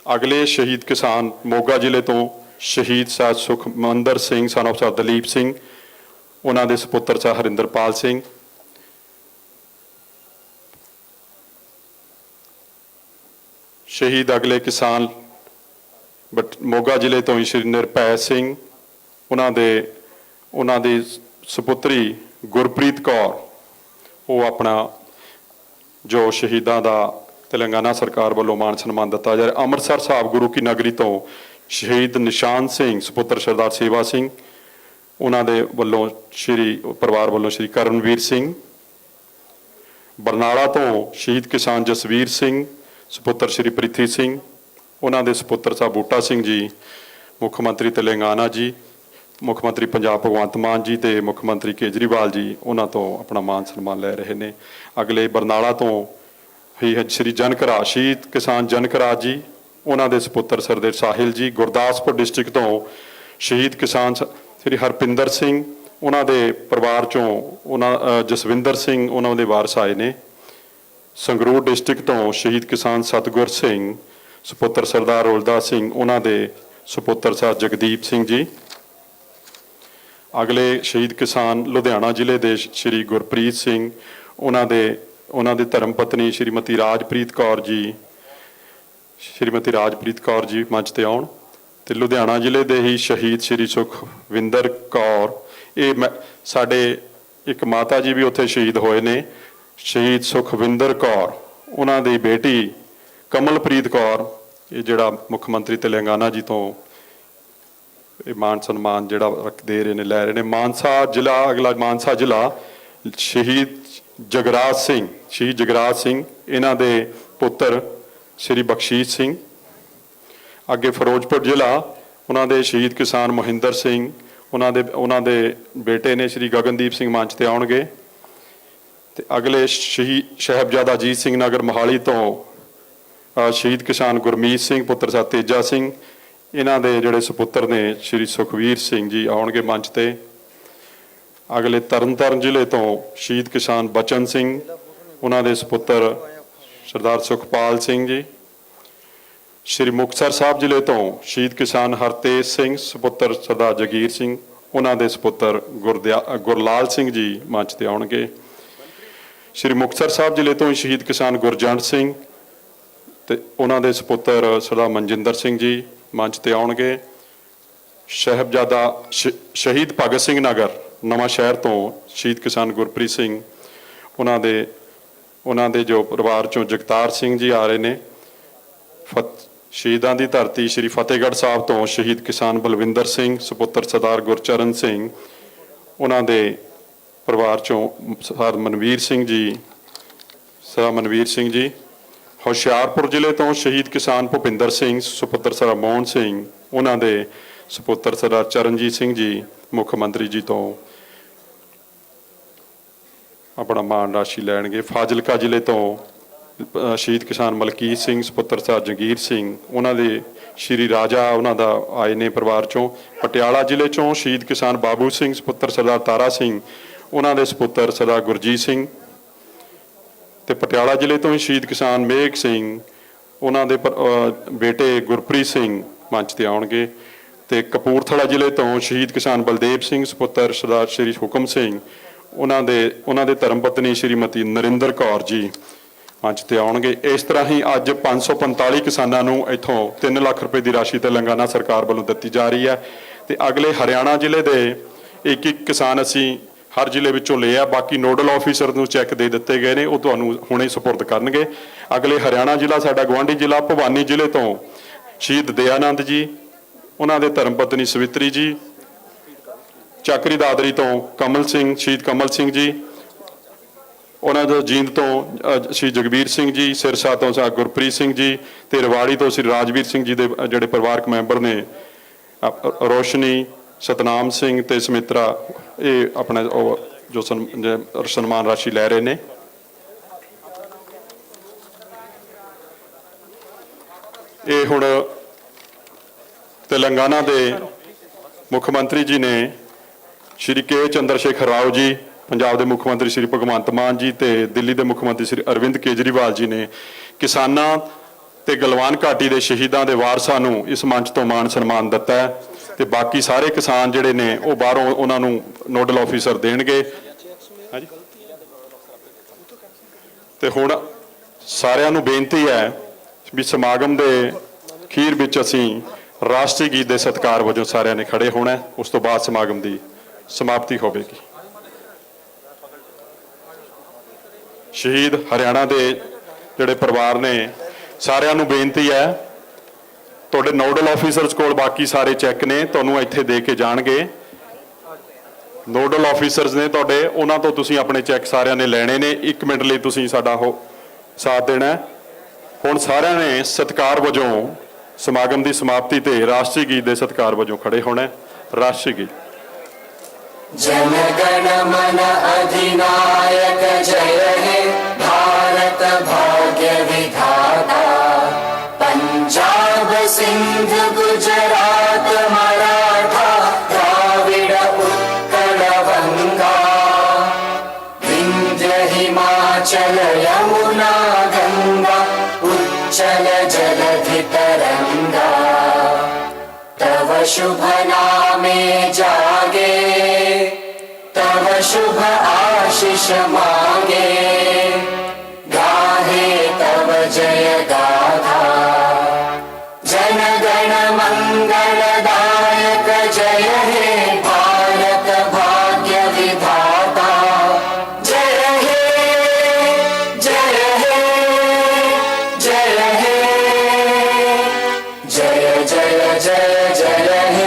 ਅਗਲੇ ਸ਼ਹੀਦ ਕਿਸਾਨ ਮੋਗਾ ਜ਼ਿਲ੍ਹੇ ਤੋਂ ਸ਼ਹੀਦ ਸਾਹਿਬ ਸੁਖਮੰਦਰ ਸਿੰਘ son of ਦਲੀਪ ਸਿੰਘ, ਉਹਨਾਂ ਦੇ ਸਪੁੱਤਰ ਸਾਹਿਬ ਹਰਿੰਦਰਪਾਲ ਸਿੰਘ। ਸ਼ਹੀਦ ਅਗਲੇ ਕਿਸਾਨ ਮੋਗਾ ਜ਼ਿਲ੍ਹੇ ਤੋਂ ਹੀ ਸ਼੍ਰੀ ਨਿਰਭੈ ਸਿੰਘ, ਉਹਨਾਂ ਦੀ ਸੁਪੁੱਤਰੀ ਗੁਰਪ੍ਰੀਤ ਕੌਰ, ਉਹ ਆਪਣਾ ਜੋ ਸ਼ਹੀਦਾਂ ਦਾ ਤੇਲੰਗਾਨਾ ਸਰਕਾਰ ਵੱਲੋਂ ਮਾਣ ਸਨਮਾਨ ਦਿੱਤਾ ਜਾ ਰਿਹਾ। ਅੰਮ੍ਰਿਤਸਰ ਸਾਹਿਬ ਗੁਰੂ ਕੀ ਨਗਰੀ ਤੋਂ ਸ਼ਹੀਦ ਨਿਸ਼ਾਨ ਸਿੰਘ ਸੁਪੁੱਤਰ ਸਰਦਾਰ ਸੇਵਾ ਸਿੰਘ, ਉਹਨਾਂ ਦੇ ਵੱਲੋਂ ਪਰਿਵਾਰ ਵੱਲੋਂ ਸ਼੍ਰੀ ਕਰਨਵੀਰ ਸਿੰਘ। ਬਰਨਾਲਾ ਤੋਂ ਸ਼ਹੀਦ ਕਿਸਾਨ ਜਸਵੀਰ ਸਿੰਘ ਸੁਪੁੱਤਰ ਸ਼੍ਰੀ ਪ੍ਰਿਥੀ ਸਿੰਘ, ਉਹਨਾਂ ਦੇ ਸੁਪੁੱਤਰ ਸਾਹਿਬ ਬੂਟਾ ਸਿੰਘ ਜੀ, ਮੁੱਖ ਮੰਤਰੀ ਤੇਲੰਗਾਨਾ ਜੀ, ਮੁੱਖ ਮੰਤਰੀ ਪੰਜਾਬ ਭਗਵੰਤ ਮਾਨ ਜੀ ਤੇ ਮੁੱਖ ਮੰਤਰੀ ਕੇਜਰੀਵਾਲ ਜੀ ਉਹਨਾਂ ਤੋਂ ਆਪਣਾ ਮਾਨ ਸਨਮਾਨ ਲੈ ਰਹੇ ਨੇ। ਅਗਲੇ ਬਰਨਾਲਾ ਤੋਂ ਹੀ ਸ਼੍ਰੀ ਜਨਕਰਾਜ ਸ਼ਹੀਦ ਕਿਸਾਨ ਜਨਕਰਾਜ ਜੀ, ਉਹਨਾਂ ਦੇ ਸੁਪੁੱਤਰ ਸਰਦਾਰ ਸਾਹਿਲ ਜੀ। ਗੁਰਦਾਸਪੁਰ ਡਿਸਟ੍ਰਿਕਟ ਤੋਂ ਸ਼ਹੀਦ ਕਿਸਾਨ ਸ਼੍ਰੀ ਹਰਪਿੰਦਰ ਸਿੰਘ, ਉਹਨਾਂ ਦੇ ਪਰਿਵਾਰ ਚੋਂ ਉਹਨਾਂ ਜਸਵਿੰਦਰ ਸਿੰਘ ਉਹਨਾਂ ਦੇ ਵਾਰਸ ਆਏ ਨੇ। ਸੰਗਰੂਰ ਡਿਸਟ੍ਰਿਕਟ ਤੋਂ ਸ਼ਹੀਦ ਕਿਸਾਨ ਸਤਗੁਰ ਸਿੰਘ ਸੁਪੁੱਤਰ ਸਰਦਾਰ ਰੋਲਦਾ ਸਿੰਘ, ਉਹਨਾਂ ਦੇ ਸੁਪੁੱਤਰ ਸਾਹਿਬ ਜਗਦੀਪ ਸਿੰਘ ਜੀ। ਅਗਲੇ ਸ਼ਹੀਦ ਕਿਸਾਨ ਲੁਧਿਆਣਾ ਜ਼ਿਲ੍ਹੇ ਦੇ ਸ਼੍ਰੀ ਗੁਰਪ੍ਰੀਤ ਸਿੰਘ, ਉਹਨਾਂ ਦੇ ਧਰਮ ਪਤਨੀ ਸ਼੍ਰੀਮਤੀ ਰਾਜਪ੍ਰੀਤ ਕੌਰ ਜੀ, ਸ਼੍ਰੀਮਤੀ ਰਾਜਪ੍ਰੀਤ ਕੌਰ ਜੀ ਮੰਚ ਤੇ ਆਉਣ। ਤੇ ਲੁਧਿਆਣਾ ਜ਼ਿਲ੍ਹੇ ਦੇ ਹੀ ਸ਼ਹੀਦ ਸ਼੍ਰੀ ਸੁਖਵਿੰਦਰ ਕੌਰ, ਇਹ ਸਾਡੇ ਇੱਕ ਮਾਤਾ ਜੀ ਵੀ ਉੱਥੇ ਸ਼ਹੀਦ ਹੋਏ ਨੇ, ਸ਼ਹੀਦ ਸੁਖਵਿੰਦਰ ਕੌਰ, ਉਹਨਾਂ ਦੀ ਬੇਟੀ ਕਮਲਪ੍ਰੀਤ ਕੌਰ, ਇਹ ਜਿਹੜਾ ਮੁੱਖ ਮੰਤਰੀ ਤੇਲੰਗਾਨਾ ਜੀ ਤੋਂ ਇਹ ਮਾਨ ਸਨਮਾਨ ਜਿਹੜਾ ਦੇ ਰਹੇ ਨੇ, ਲੈ ਰਹੇ ਨੇ। ਮਾਨਸਾ ਜ਼ਿਲ੍ਹਾ, ਅਗਲਾ ਮਾਨਸਾ ਜ਼ਿਲ੍ਹਾ ਸ਼ਹੀਦ ਜਗਰਾਜ ਸਿੰਘ, ਸ਼ਹੀਦ ਜਗਰਾਜ ਸਿੰਘ, ਇਹਨਾਂ ਦੇ ਪੁੱਤਰ ਸ਼੍ਰੀ ਬਖਸ਼ੀਸ਼ ਸਿੰਘ। ਅੱਗੇ ਫਿਰੋਜ਼ਪੁਰ ਜ਼ਿਲ੍ਹਾ, ਉਹਨਾਂ ਦੇ ਸ਼ਹੀਦ ਕਿਸਾਨ ਮੋਹਿੰਦਰ ਸਿੰਘ, ਉਹਨਾਂ ਦੇ ਬੇਟੇ ਨੇ ਸ਼੍ਰੀ ਗਗਨਦੀਪ ਸਿੰਘ ਮੰਚ ਤੇ ਆਉਣਗੇ। ਤੇ ਅਗਲੇ ਸਾਹਿਬਜ਼ਾਦਾ ਅਜੀਤ ਸਿੰਘ ਨਗਰ ਮੋਹਾਲੀ ਤੋਂ ਸ਼ਹੀਦ ਕਿਸਾਨ ਗੁਰਮੀਤ ਸਿੰਘ ਪੁੱਤਰ ਸਾਹਿਬ ਤੇਜਾ ਸਿੰਘ, ਇਹਨਾਂ ਦੇ ਜਿਹੜੇ ਸੁਪੁੱਤਰ ਨੇ ਸ਼੍ਰੀ ਸੁਖਵੀਰ ਸਿੰਘ ਜੀ ਆਉਣਗੇ ਮੰਚ ਤੇ। ਅਗਲੇ ਤਰਨਤਾਰਨ ਜ਼ਿਲ੍ਹੇ ਤੋਂ ਸ਼ਹੀਦ ਕਿਸਾਨ ਬਚਨ ਸਿੰਘ, ਉਹਨਾਂ ਦੇ ਸੁਪੁੱਤਰ ਸਰਦਾਰ ਸੁਖਪਾਲ ਸਿੰਘ ਜੀ। ਸ਼੍ਰੀ ਮੁਕਤਸਰ ਸਾਹਿਬ ਜ਼ਿਲ੍ਹੇ ਤੋਂ ਸ਼ਹੀਦ ਕਿਸਾਨ ਹਰਤੇਜ ਸਿੰਘ ਸੁਪੁੱਤਰ ਸਰਦਾਰ ਜਗੀਰ ਸਿੰਘ, ਉਹਨਾਂ ਦੇ ਸੁਪੁੱਤਰ ਗੁਰਲਾਲ ਸਿੰਘ ਜੀ ਮੰਚ ਤੇ ਆਉਣਗੇ। ਸ਼੍ਰੀ ਮੁਕਤਸਰ ਸਾਹਿਬ ਜ਼ਿਲ੍ਹੇ ਤੋਂ ਸ਼ਹੀਦ ਕਿਸਾਨ ਗੁਰਜੰਟ ਸਿੰਘ ਤੇ ਉਹਨਾਂ ਦੇ ਸੁਪੁੱਤਰ ਸਰਦਾਰ ਮਨਜਿੰਦਰ ਸਿੰਘ ਜੀ ਮੰਚ ਤੇ ਆਉਣਗੇ। ਸਾਹਿਬਜ਼ਾਦਾ ਸ਼ਹੀਦ ਭਗਤ ਸਿੰਘ ਨਗਰ ਨਵਾਂ ਸ਼ਹਿਰ ਤੋਂ ਸ਼ਹੀਦ ਕਿਸਾਨ ਗੁਰਪ੍ਰੀਤ ਸਿੰਘ, ਉਹਨਾਂ ਦੇ ਜੋ ਪਰਿਵਾਰ ਚੋਂ ਜਗਤਾਰ ਸਿੰਘ ਜੀ ਆ ਰਹੇ ਨੇ। ਸ਼ਹੀਦਾਂ ਦੀ ਧਰਤੀ ਸ਼੍ਰੀ ਫਤਿਹਗੜ੍ਹ ਸਾਹਿਬ ਤੋਂ ਸ਼ਹੀਦ ਕਿਸਾਨ ਬਲਵਿੰਦਰ ਸਿੰਘ ਸੁਪੁੱਤਰ ਸਰਦਾਰ ਗੁਰਚਰਨ ਸਿੰਘ, ਉਹਨਾਂ ਦੇ ਪਰਿਵਾਰ ਚੋਂ ਸਰਦਾਰ ਮਨਵੀਰ ਸਿੰਘ ਜੀ। ਹੁਸ਼ਿਆਰਪੁਰ ਜ਼ਿਲ੍ਹੇ ਤੋਂ ਸ਼ਹੀਦ ਕਿਸਾਨ ਭੁਪਿੰਦਰ ਸਿੰਘ ਸੁਪੁੱਤਰ ਸਰਦਾਰ ਮੋਹਨ ਸਿੰਘ, ਉਹਨਾਂ ਦੇ ਸੁਪੁੱਤਰ ਸਰਦਾਰ ਚਰਨਜੀਤ ਸਿੰਘ ਜੀ ਮੁੱਖ ਮੰਤਰੀ ਜੀ ਤੋਂ ਆਪਣਾ ਮਾਣ ਰਾਸ਼ੀ ਲੈਣਗੇ। ਫਾਜ਼ਿਲਕਾ ਜ਼ਿਲ੍ਹੇ ਤੋਂ ਸ਼ਹੀਦ ਕਿਸਾਨ ਮਲਕੀਤ ਸਿੰਘ ਸੁਪੁੱਤਰ ਸਾਹਿਬ ਜਗੀਰ ਸਿੰਘ, ਉਹਨਾਂ ਦੇ ਸ਼੍ਰੀ ਰਾਜਾ ਉਹਨਾਂ ਦਾ ਆਏ ਨੇ ਪਰਿਵਾਰ ਚੋਂ। ਪਟਿਆਲਾ ਜ਼ਿਲ੍ਹੇ ਚੋਂ ਸ਼ਹੀਦ ਕਿਸਾਨ ਬਾਬੂ ਸਿੰਘ ਸੁਪੁੱਤਰ ਸਰਦਾਰ ਤਾਰਾ ਸਿੰਘ, ਉਹਨਾਂ ਦੇ ਸੁਪੁੱਤਰ ਸਰਦਾਰ ਗੁਰਜੀਤ ਸਿੰਘ। ਤੇ ਪਟਿਆਲਾ ਜ਼ਿਲ੍ਹੇ ਤੋਂ ਹੀ ਸ਼ਹੀਦ ਕਿਸਾਨ ਮੇਘ ਸਿੰਘ, ਉਹਨਾਂ ਦੇ ਬੇਟੇ ਗੁਰਪ੍ਰੀਤ ਸਿੰਘ ਮੰਚ ਤੇ ਆਉਣਗੇ। ਤੇ ਕਪੂਰਥਲਾ ਜ਼ਿਲ੍ਹੇ ਤੋਂ ਸ਼ਹੀਦ ਕਿਸਾਨ ਬਲਦੇਵ ਸਿੰਘ ਸੁਪੁੱਤਰ ਸਰਦਾਰ ਸ਼੍ਰੀ ਹੁਕਮ ਸਿੰਘ, ਉਹਨਾਂ ਦੇ ਧਰਮ ਪਤਨੀ ਸ਼੍ਰੀਮਤੀ ਨਰਿੰਦਰ ਕੌਰ ਜੀ ਮੰਚ ਤੇ ਆਉਣਗੇ। ਇਸ ਤਰ੍ਹਾਂ ਹੀ ਅੱਜ 545 ਕਿਸਾਨਾਂ ਨੂੰ ਇੱਥੋਂ 3 ਲੱਖ ਰੁਪਏ ਦੀ ਰਾਸ਼ੀ ਤੇਲੰਗਾਨਾ ਸਰਕਾਰ ਵੱਲੋਂ ਦਿੱਤੀ ਜਾ ਰਹੀ ਹੈ। ਤੇ ਅਗਲੇ ਹਰਿਆਣਾ ਜ਼ਿਲ੍ਹੇ ਦੇ ਇੱਕ ਕਿਸਾਨ ਅਸੀਂ ਹਰ ਜ਼ਿਲ੍ਹੇ ਵਿੱਚੋਂ ਲਏ ਆ, ਬਾਕੀ ਨੋਡਲ ਆਫੀਸਰ ਨੂੰ ਚੈੱਕ ਦੇ ਦਿੱਤੇ ਗਏ ਨੇ, ਉਹ ਤੁਹਾਨੂੰ ਹੁਣੇ ਸਪੁਰਦ ਕਰਨਗੇ। ਅਗਲੇ ਹਰਿਆਣਾ ਜ਼ਿਲ੍ਹਾ ਸਾਡਾ ਗੁਆਂਢੀ ਜ਼ਿਲ੍ਹਾ ਭਵਾਨੀ ਜ਼ਿਲ੍ਹੇ ਤੋਂ ਸ਼ਹੀਦ ਦਇਆਨੰਦ ਜੀ, ਉਹਨਾਂ ਦੇ ਧਰਮ ਪਤਨੀ ਸਵਿਤਰੀ ਜੀ। ਚੱਕਰੀ ਦਾਦਰੀ ਤੋਂ ਕਮਲ ਸਿੰਘ, ਸ਼ਹੀਦ ਕਮਲ ਸਿੰਘ ਜੀ, ਉਹਨਾਂ ਦਾ ਜੀਂਦ ਤੋਂ ਸ਼੍ਰੀ ਜਗਬੀਰ ਸਿੰਘ ਜੀ। ਸਿਰਸਾ ਤੋਂ ਸਾ ਗੁਰਪ੍ਰੀਤ ਸਿੰਘ ਜੀ ਤੇ ਰਵਾੜੀ ਤੋਂ ਸ਼੍ਰੀ ਰਾਜਵੀਰ ਸਿੰਘ ਜੀ ਦੇ ਜਿਹੜੇ ਪਰਿਵਾਰਕ ਮੈਂਬਰ ਨੇ ਰੋਸ਼ਨੀ, ਸਤਨਾਮ ਸਿੰਘ ਤੇ ਸਮਿਤਰਾ, ਇਹ ਆਪਣਾ ਜੋ ਸਨਮਾਨ ਰਾਸ਼ੀ ਲੈ ਰਹੇ ਨੇ। ਇਹ ਹੁਣ ਤੇਲੰਗਾਨਾ ਦੇ ਮੁੱਖ ਮੰਤਰੀ ਜੀ ਨੇ ਸ਼੍ਰੀ ਕੇ ਚੰਦਰ ਸ਼ੇਖਰ ਰਾਓ ਜੀ, ਪੰਜਾਬ ਦੇ ਮੁੱਖ ਮੰਤਰੀ ਸ਼੍ਰੀ ਭਗਵੰਤ ਮਾਨ ਜੀ ਤੇ ਦਿੱਲੀ ਦੇ ਮੁੱਖ ਮੰਤਰੀ ਸ਼੍ਰੀ ਅਰਵਿੰਦ ਕੇਜਰੀਵਾਲ ਜੀ ਨੇ ਕਿਸਾਨਾਂ ਤੇ ਗਲਵਾਨ ਘਾਟੀ ਦੇ ਸ਼ਹੀਦਾਂ ਦੇ ਵਾਰਸਾਂ ਨੂੰ ਇਸ ਮੰਚ ਤੋਂ ਮਾਣ ਸਨਮਾਨ ਦਿੱਤਾ ਹੈ। ਤੇ ਬਾਕੀ ਸਾਰੇ ਕਿਸਾਨ ਜਿਹੜੇ ਨੇ ਉਹ ਬਾਹਰੋਂ ਉਹਨਾਂ ਨੂੰ ਨੋਡਲ ਆਫੀਸਰ ਦੇਣਗੇ। ਹਾਂਜੀ, ਤੇ ਹੁਣ ਸਾਰਿਆਂ ਨੂੰ ਬੇਨਤੀ ਹੈ ਵੀ ਸਮਾਗਮ ਦੇ ਅਖੀਰ ਵਿੱਚ ਅਸੀਂ ਰਾਸ਼ਟਰੀ ਗੀਤ ਦੇ ਸਤਿਕਾਰ ਵਜੋਂ ਸਾਰਿਆਂ ਨੇ ਖੜੇ ਹੋਣਾ, ਉਸ ਤੋਂ ਬਾਅਦ ਸਮਾਗਮ ਦੀ ਸਮਾਪਤੀ ਹੋਵੇਗੀ। ਸ਼ਹੀਦ ਹਰਿਆਣਾ ਦੇ ਜਿਹੜੇ ਪਰਿਵਾਰ ਨੇ, ਸਾਰਿਆਂ ਨੂੰ ਬੇਨਤੀ ਹੈ, ਤੁਹਾਡੇ ਨੋਡਲ ਆਫੀਸਰਸ ਕੋਲ ਬਾਕੀ ਸਾਰੇ ਚੈੱਕ ਨੇ, ਤੁਹਾਨੂੰ ਇੱਥੇ ਦੇ ਕੇ ਜਾਣਗੇ। ਨੋਡਲ ਆਫੀਸਰਸ ਨੇ ਤੁਹਾਡੇ, ਉਹਨਾਂ ਤੋਂ ਤੁਸੀਂ ਆਪਣੇ ਚੈੱਕ ਸਾਰਿਆਂ ਨੇ ਲੈਣੇ ਨੇ। 1 ਮਿੰਟ ਲਈ ਤੁਸੀਂ ਸਾਡਾ ਉਹ ਸਾਥ ਦੇਣਾ ਹੈ। ਹੁਣ ਸਾਰਿਆਂ ਨੇ ਸਤਿਕਾਰ ਵਜੋਂ ਸਮਾਗਮ ਦੀ ਸਮਾਪਤੀ ਤੇ ਰਾਸ਼ਟਰੀ ਗੀਤ ਦੇ ਸਤਿਕਾਰ ਵਜੋਂ ਖੜੇ ਹੋਣਾ ਹੈ। ਰਾਸ਼ਟਰੀ ਗੀਤ। जन गण मन अधिनायक जय हे भारत भाग्य विधाता। पंजाब सिंध गुजरात मराठा द्राविड उत्कल गंगा। विंध्य हिमाचल यमुना गंगा उच्चल जलधि तरंगा। तव शुभ नामे जागे तव शुभ आशीष मांगे। गाहे तव जय गाथा। जन गण मंगलदायक जय हे भारत भाग्य विधाता। जय हे जय हे जय हे जय जय जय जय हे।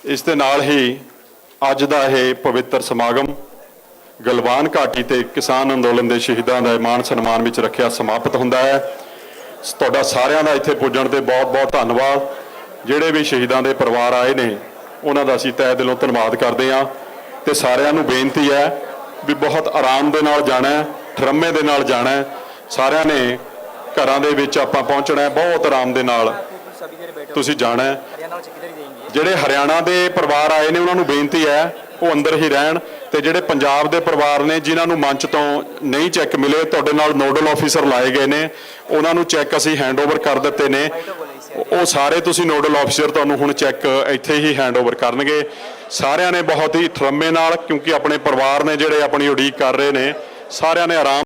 ਇਸ ਦੇ ਨਾਲ ਹੀ ਅੱਜ ਦਾ ਇਹ ਪਵਿੱਤਰ ਸਮਾਗਮ ਗਲਵਾਨ ਘਾਟੀ ਤੇ ਕਿਸਾਨ ਅੰਦੋਲਨ ਦੇ ਸ਼ਹੀਦਾਂ ਦਾ ਮਾਣ ਸਨਮਾਨ ਵਿੱਚ ਰੱਖਿਆ ਸਮਾਪਤ ਹੁੰਦਾ ਹੈ। ਤੁਹਾਡਾ ਸਾਰਿਆਂ ਦਾ ਇੱਥੇ ਪੁੱਜਣ ਤੇ ਬਹੁਤ-ਬਹੁਤ ਧੰਨਵਾਦ। ਜਿਹੜੇ ਵੀ ਸ਼ਹੀਦਾਂ ਦੇ ਪਰਿਵਾਰ ਆਏ ਨੇ ਉਹਨਾਂ ਦਾ ਅਸੀਂ ਤਹਿ ਦਿਲੋਂ ਧੰਨਵਾਦ ਕਰਦੇ ਹਾਂ ਤੇ ਸਾਰਿਆਂ ਨੂੰ ਬੇਨਤੀ ਹੈ ਵੀ ਬਹੁਤ ਆਰਾਮ ਦੇ ਨਾਲ ਜਾਣਾ ਹੈ, ਠਰਮੇ ਦੇ ਨਾਲ ਜਾਣਾ ਹੈ। ਸਾਰਿਆਂ ਨੇ ਘਰਾਂ ਦੇ ਵਿੱਚ ਆਪਾਂ ਪਹੁੰਚਣਾ ਹੈ, ਬਹੁਤ ਆਰਾਮ ਦੇ ਨਾਲ ਤੁਸੀਂ ਜਾਣਾ ਹੈ। ਜਿਹੜੇ ਹਰਿਆਣਾ ਦੇ ਪਰਿਵਾਰ ਆਏ ਨੇ ਉਹਨਾਂ ਨੂੰ ਬੇਨਤੀ ਹੈ ਉਹ ਅੰਦਰ ਹੀ ਰਹਿਣ ਤੇ ਜਿਹੜੇ ਪੰਜਾਬ ਦੇ ਪਰਿਵਾਰ ਨੇ ਜਿਨ੍ਹਾਂ ਨੂੰ ਮੰਚ ਤੋਂ ਨਹੀਂ ਚੈੱਕ ਮਿਲੇ, ਤੁਹਾਡੇ ਨਾਲ ਨੋਡਲ ਆਫੀਸਰ ਲਾਏ ਗਏ ਨੇ, ਉਹਨਾਂ ਨੂੰ ਚੈੱਕ ਅਸੀਂ ਹੈਂਡਓਵਰ ਕਰ ਦਿੱਤੇ ਨੇ। ਉਹ ਸਾਰੇ ਤੁਸੀਂ ਨੋਡਲ ਆਫੀਸਰ ਤੁਹਾਨੂੰ ਹੁਣ ਚੈੱਕ ਇੱਥੇ ਹੀ ਹੈਂਡਓਵਰ ਕਰਨਗੇ। ਸਾਰਿਆਂ ਨੇ ਬਹੁਤ ਹੀ ਠਰਮੇ ਨਾਲ, ਕਿਉਂਕਿ ਆਪਣੇ ਪਰਿਵਾਰ ਨੇ ਜਿਹੜੇ ਆਪਣੀ ਉਡੀਕ ਕਰ ਰਹੇ ਨੇ, ਸਾਰਿਆਂ ਨੇ ਆਰਾਮ